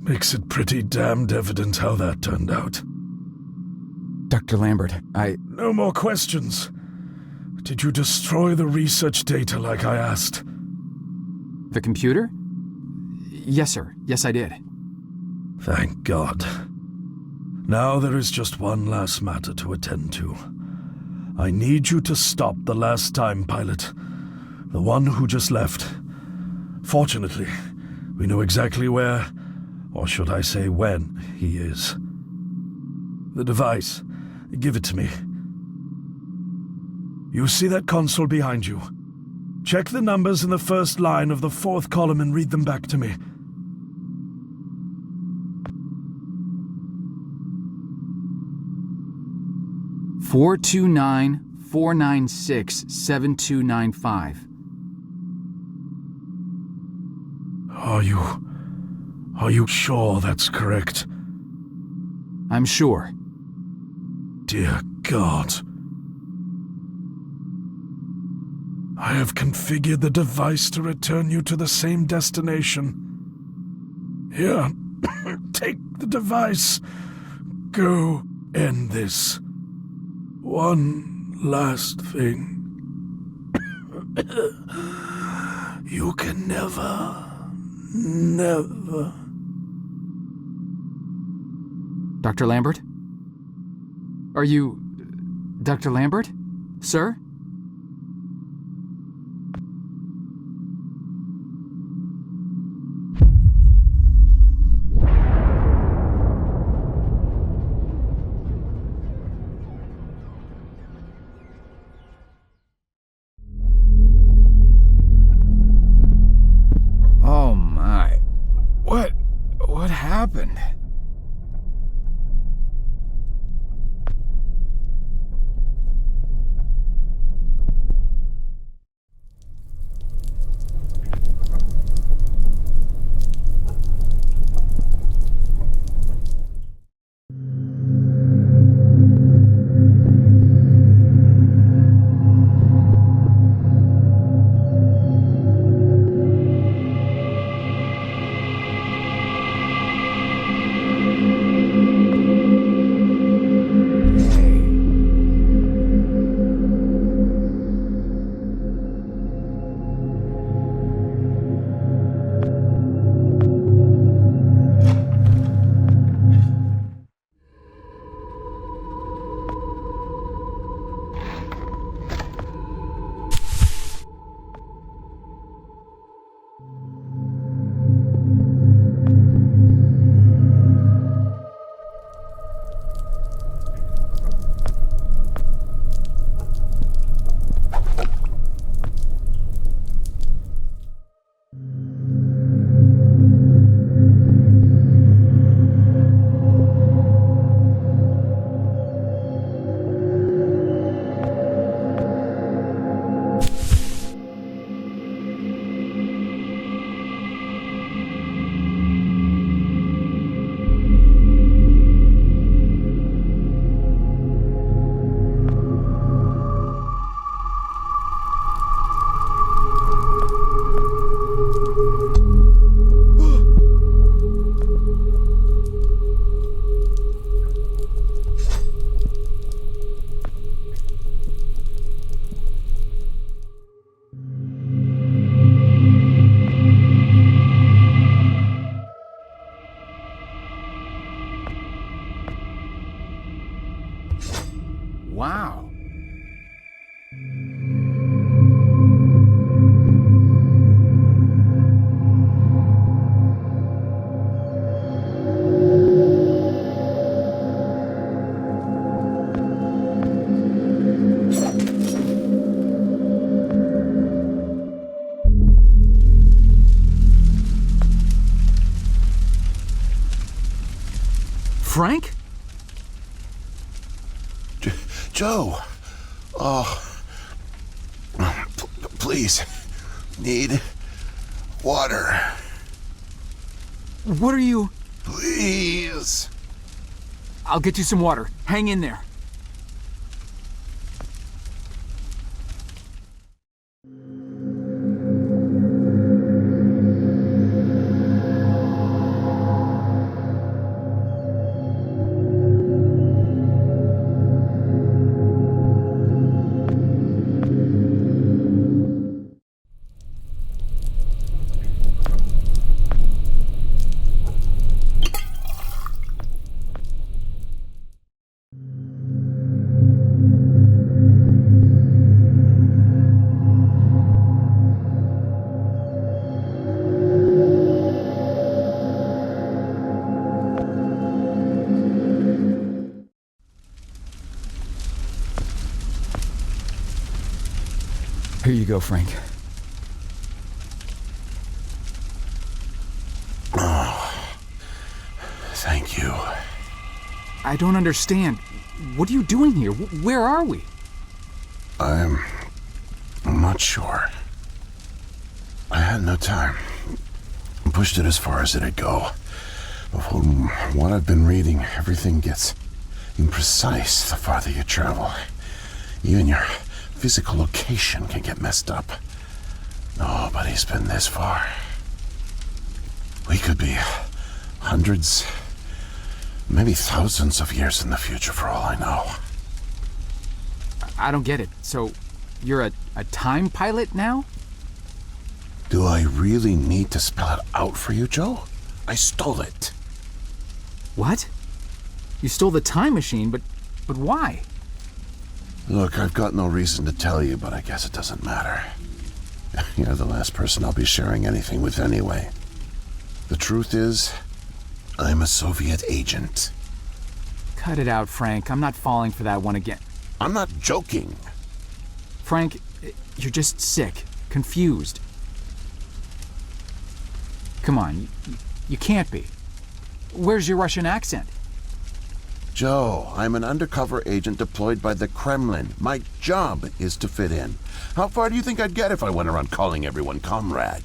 makes it pretty damned evident how that turned out. Dr. Lambert, No more questions. Did you destroy the research data like I asked? The computer? Yes, sir. Yes, I did. Thank God. Now there is just one last matter to attend to. I need you to stop the last time pilot, the one who just left. Fortunately, we know exactly where, or should I say when, he is. The device. Give it to me. You see that console behind you? Check the numbers in the first line of the fourth column and read them back to me. $429-496-7295. Are you sure that's correct? I'm sure. Dear God. I have configured the device to return you to the same destination. Here, take the device. Go end this. One last thing. You can never... Dr. Lambert? Are you... Dr. Lambert? Sir? Oh my. What happened? Wow. Frank? Joe! Oh. Please. Need water. What are you... Please. I'll get you some water. Hang in there. Here you go, Frank. I don't understand. What are you doing here? Where are we? I'm not sure. I had no time. Pushed it as far as it'd go. But from what I've been reading, everything gets imprecise the farther you travel. Even your physical location can get messed up. Nobody's been this far. We could be hundreds, maybe thousands of years in the future for all I know. I don't get it. So, you're a time pilot now? Do I really need to spell it out for you, Joe? I stole it. What? You stole the time machine, but why? Look, I've got no reason to tell you, but I guess it doesn't matter. You're the last person I'll be sharing anything with anyway. The truth is, I'm a Soviet agent. Cut it out, Frank. I'm not falling for that one again. I'm not joking. Frank, you're just sick, confused. Come on, you can't be. Where's your Russian accent? Joe, I'm an undercover agent deployed by the Kremlin. My job is to fit in. How far do you think I'd get if I went around calling everyone comrade?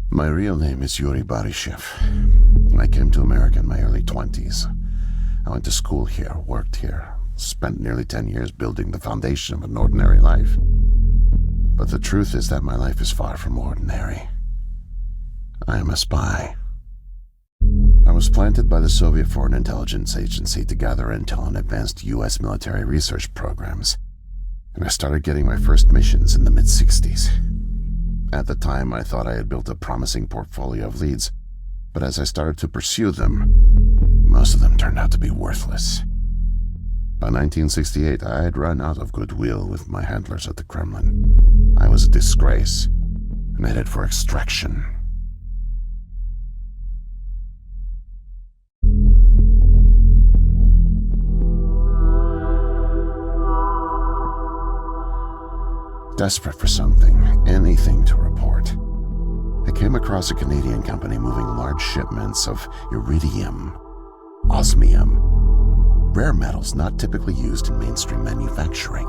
My real name is Yuri Barishev. I came to America in my early 20s. I went to school here, worked here, spent nearly 10 years building the foundation of an ordinary life. But the truth is that my life is far from ordinary. I am a spy. I was planted by the Soviet Foreign Intelligence Agency to gather intel on advanced U.S. military research programs, and I started getting my first missions in the mid-60s. At the time, I thought I had built a promising portfolio of leads, but as I started to pursue them, most of them turned out to be worthless. By 1968, I had run out of goodwill with my handlers at the Kremlin. I was a disgrace, and headed for extraction. Desperate for something, anything to report, I came across a Canadian company moving large shipments of iridium, osmium, rare metals not typically used in mainstream manufacturing.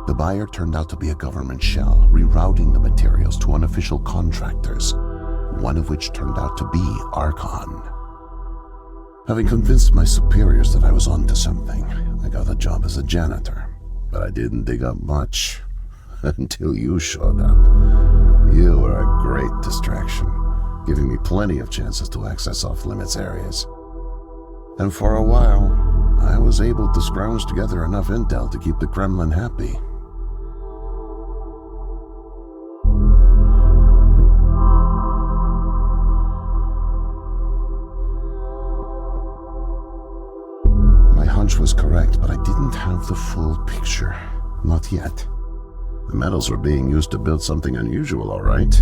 The buyer turned out to be a government shell, rerouting the materials to unofficial contractors, one of which turned out to be Archon. Having convinced my superiors that I was onto something, I got a job as a janitor. But I didn't dig up much until you showed up. You were a great distraction, giving me plenty of chances to access off-limits areas. And for a while, I was able to scrounge together enough intel to keep the Kremlin happy. My hunch was correct, but I didn't have the full picture. Not yet. The metals were being used to build something unusual, all right.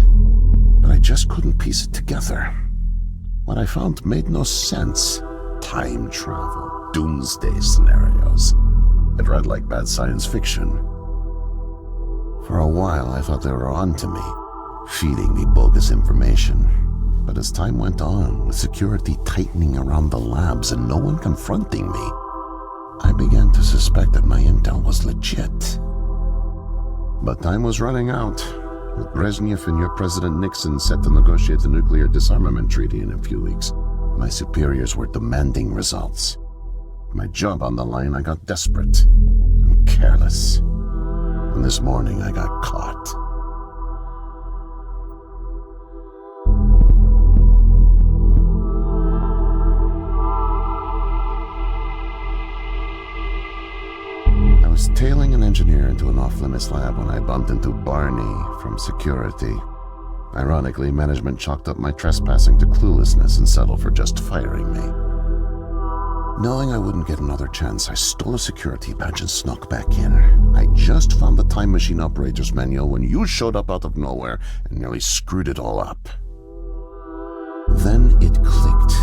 But I just couldn't piece it together. What I found made no sense. Time travel, doomsday scenarios. It read like bad science fiction. For a while, I thought they were onto me, feeding me bogus information. But as time went on, with security tightening around the labs and no one confronting me, I began to suspect that my intel was legit. But time was running out, with Brezhnev and your President Nixon set to negotiate the nuclear disarmament treaty in a few weeks. My superiors were demanding results. My job on the line, I got desperate and careless. And this morning I got caught. I was tailing an engineer into an off-limits lab when I bumped into Barney from security. Ironically, management chalked up my trespassing to cluelessness and settled for just firing me. Knowing I wouldn't get another chance, I stole a security badge and snuck back in. I just found the time machine operator's manual when you showed up out of nowhere and nearly screwed it all up. Then it clicked.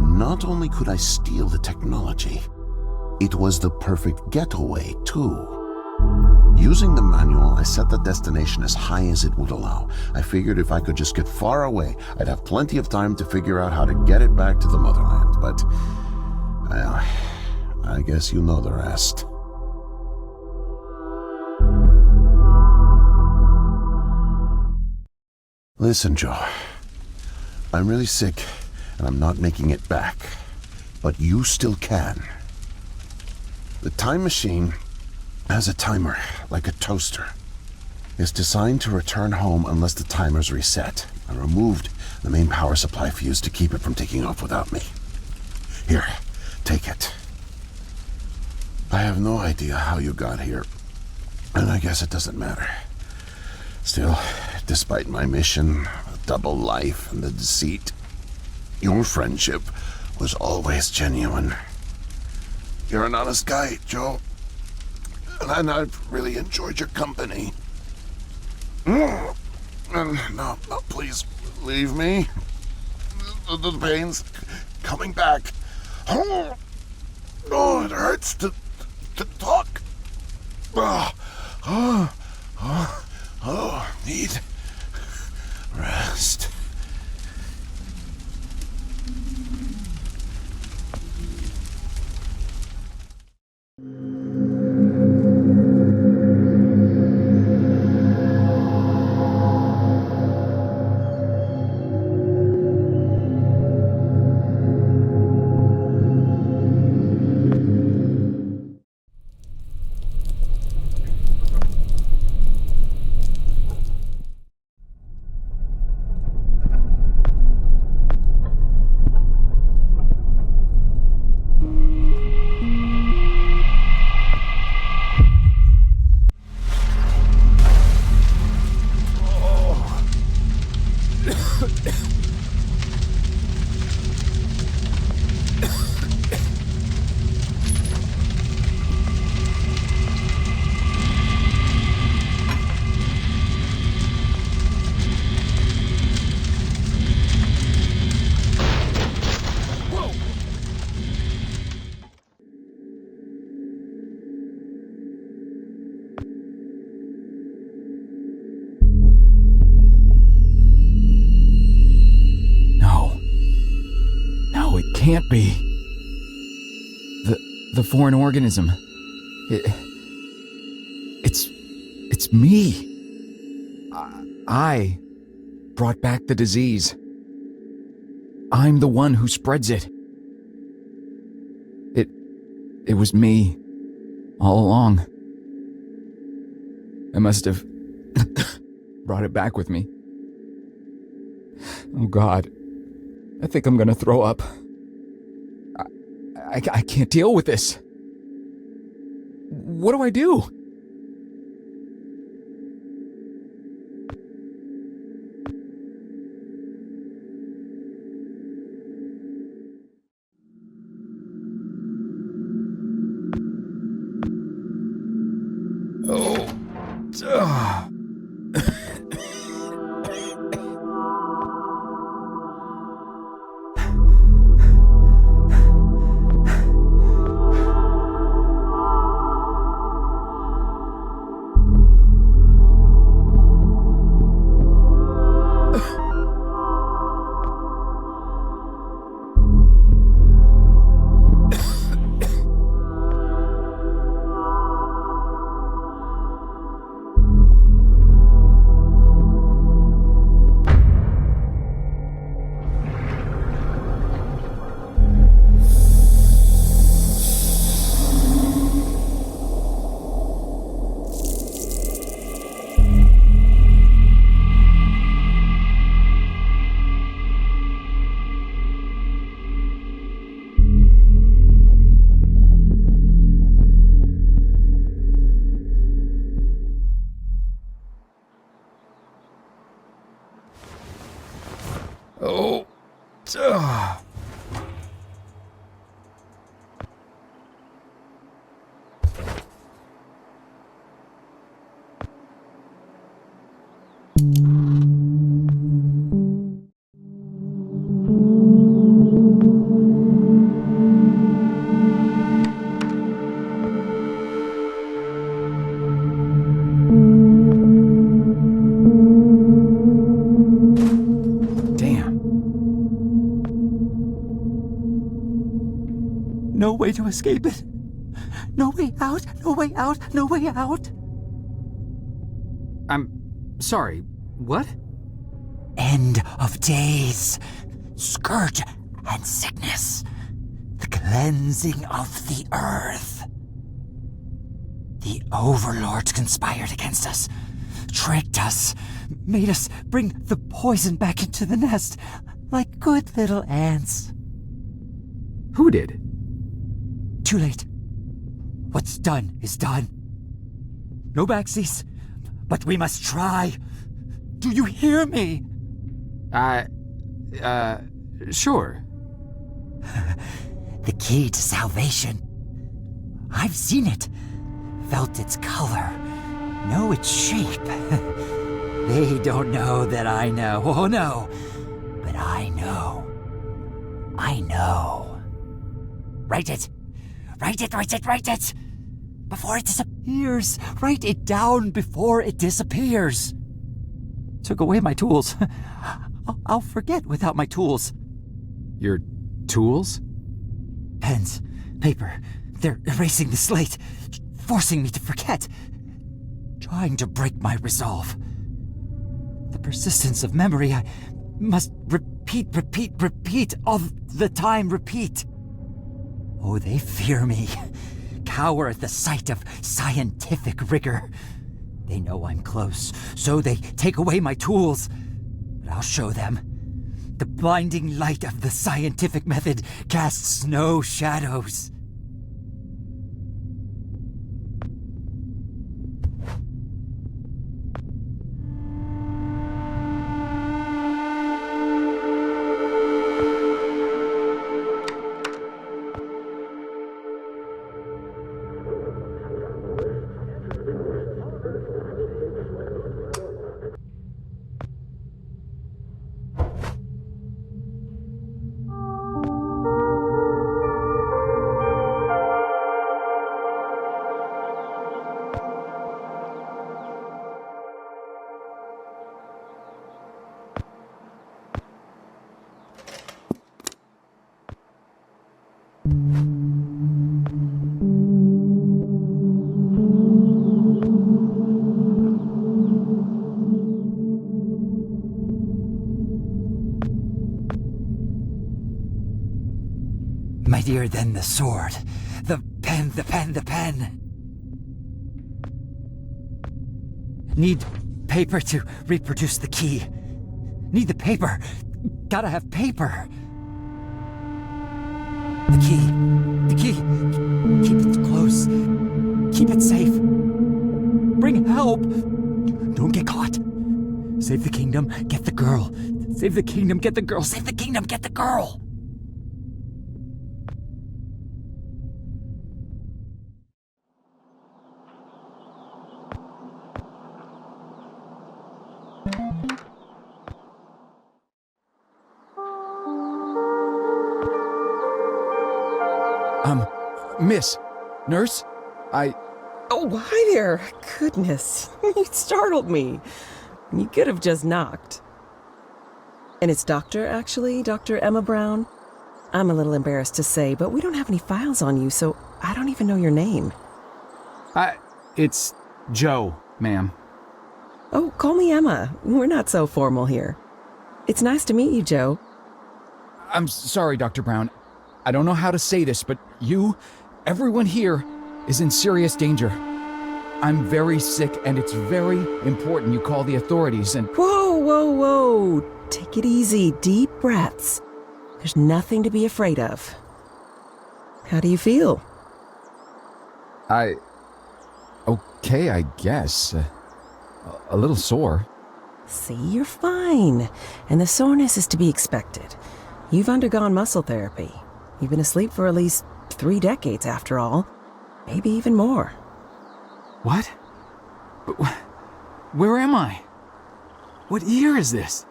Not only could I steal the technology, it was the perfect getaway, too. Using the manual, I set the destination as high as it would allow. I figured if I could just get far away, I'd have plenty of time to figure out how to get it back to the motherland. But, well, I guess you know the rest. Listen, Joe. I'm really sick, and I'm not making it back. But you still can. The time machine has a timer, like a toaster. It's designed to return home unless the timer's reset. I removed the main power supply fuse to keep it from taking off without me. Here, take it. I have no idea how you got here, and I guess it doesn't matter. Still, despite my mission, the double life, and the deceit, your friendship was always genuine. You're an honest guy, Joe. And I've really enjoyed your company. And no, please, leave me. The pain's coming back. Oh, it hurts to talk. Need rest. Can't be. The foreign organism. It's me. I brought back the disease. I'm the one who spreads it. It was me all along. I must have brought it back with me. Oh God. I think I'm gonna throw up. I can't deal with this. What do I do? no way to escape it. No way out, no way out, no way out. I'm sorry, what? End of days. Scourge and sickness. The cleansing of the earth. The overlords conspired against us. Tricked us. Made us bring the poison back into the nest. Like good little ants. Who did? Too late. What's done is done. No backseas, but we must try. Do you hear me? Sure. The key to salvation. I've seen it, felt its color, know its shape. They don't know that I know. Oh no, but I know. I know. Write it. Write it, write it, write it! Before it disappears! Write it down before it disappears! Took away my tools. I'll forget without my tools. Your tools? Pens, paper, they're erasing the slate, forcing me to forget. Trying to break my resolve. The persistence of memory, I must repeat, all the time repeat. Oh, they fear me, cower at the sight of scientific rigor. They know I'm close, so they take away my tools. But I'll show them. The blinding light of the scientific method casts no shadows. Mightier than the sword. The pen, the pen, the pen. Need paper to reproduce the key. Need the paper. Gotta have paper. The key. The key. Keep it close. Keep it safe. Bring help. Don't get caught. Save the kingdom, get the girl. Save the kingdom, get the girl. Save the kingdom, get the girl. Miss, nurse, Oh, hi there. Goodness, you startled me. You could have just knocked. And it's Doctor, actually, Dr. Emma Brown. I'm a little embarrassed to say, but we don't have any files on you, so I don't even know your name. It's Joe, ma'am. Oh, call me Emma. We're not so formal here. It's nice to meet you, Joe. I'm sorry, Dr. Brown. I don't know how to say this, but everyone here is in serious danger. I'm very sick, and it's very important you call the authorities and— Whoa. Take it easy. Deep breaths. There's nothing to be afraid of. How do you feel? Okay, I guess. A little sore. See, you're fine. And the soreness is to be expected. You've undergone muscle therapy. You've been asleep for at least 3 decades, after all. Maybe even more. What? Where am I? What year is this?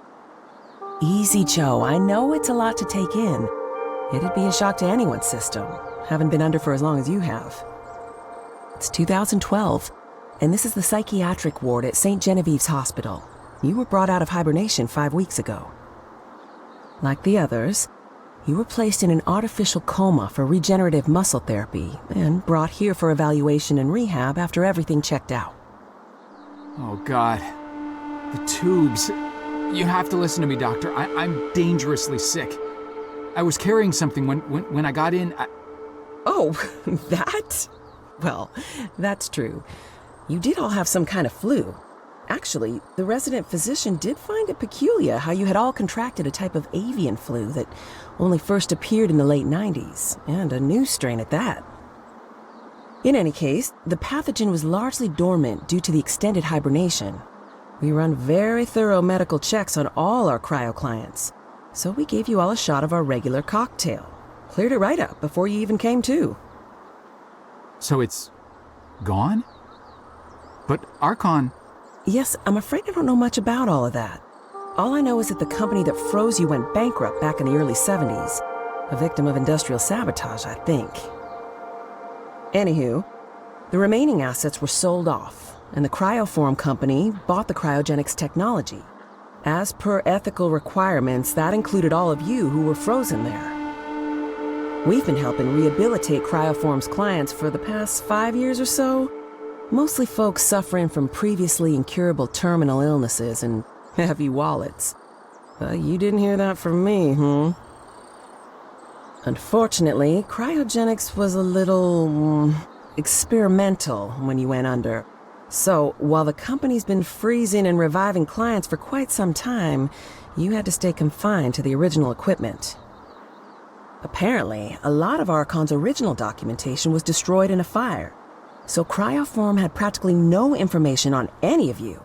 Easy, Joe. I know it's a lot to take in. It'd be a shock to anyone's system. Haven't been under for as long as you have. It's 2012, and this is the psychiatric ward at St. Genevieve's Hospital. You were brought out of hibernation 5 weeks ago. Like the others, You were placed in an artificial coma for regenerative muscle therapy and brought here for evaluation and rehab after everything checked out. Oh, God. The tubes. You have to listen to me, Doctor. I'm dangerously sick. I was carrying something when I got in. Oh, that? Well, that's true. You did all have some kind of flu. Actually, the resident physician did find it peculiar how you had all contracted a type of avian flu that only first appeared in the late 90s, and a new strain at that. In any case, the pathogen was largely dormant due to the extended hibernation. We run very thorough medical checks on all our cryo clients, so we gave you all a shot of our regular cocktail. Cleared it right up before you even came to. So it's gone? But Archon... Yes, I'm afraid I don't know much about all of that. All I know is that the company that froze you went bankrupt back in the early 70s. A victim of industrial sabotage, I think. Anywho, the remaining assets were sold off, and the Cryoform company bought the cryogenics technology. As per ethical requirements, that included all of you who were frozen there. We've been helping rehabilitate Cryoform's clients for the past 5 years or so. Mostly folks suffering from previously incurable terminal illnesses and heavy wallets. You didn't hear that from me, Unfortunately, cryogenics was a little experimental when you went under. So, while the company's been freezing and reviving clients for quite some time, you had to stay confined to the original equipment. Apparently, a lot of Archon's original documentation was destroyed in a fire. So Cryoform had practically no information on any of you.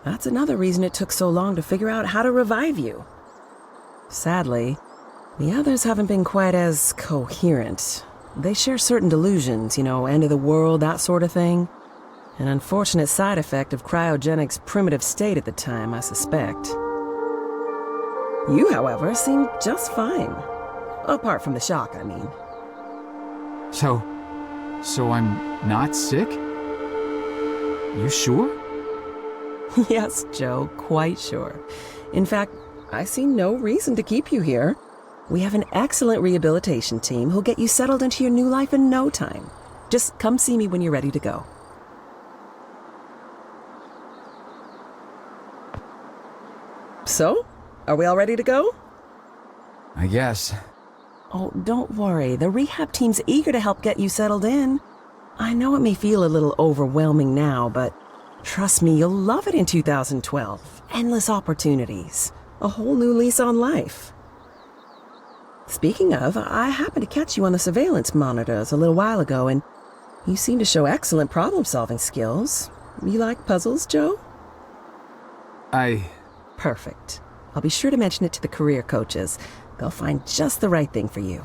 That's another reason it took so long to figure out how to revive you. Sadly, the others haven't been quite as coherent. They share certain delusions, end of the world, that sort of thing. An unfortunate side effect of cryogenics' primitive state at the time, I suspect. You, however, seem just fine. Apart from the shock, I mean. So I'm not sick? You sure? Yes, Joe, quite sure. In fact, I see no reason to keep you here. We have an excellent rehabilitation team who'll get you settled into your new life in no time. Just come see me when you're ready to go. So, are we all ready to go? I guess. Oh, don't worry. The rehab team's eager to help get you settled in. I know it may feel a little overwhelming now, but trust me, you'll love it in 2012. Endless opportunities. A whole new lease on life. Speaking of, I happened to catch you on the surveillance monitors a little while ago, and you seem to show excellent problem-solving skills. You like puzzles, Joe? Perfect. I'll be sure to mention it to the career coaches. They'll find just the right thing for you.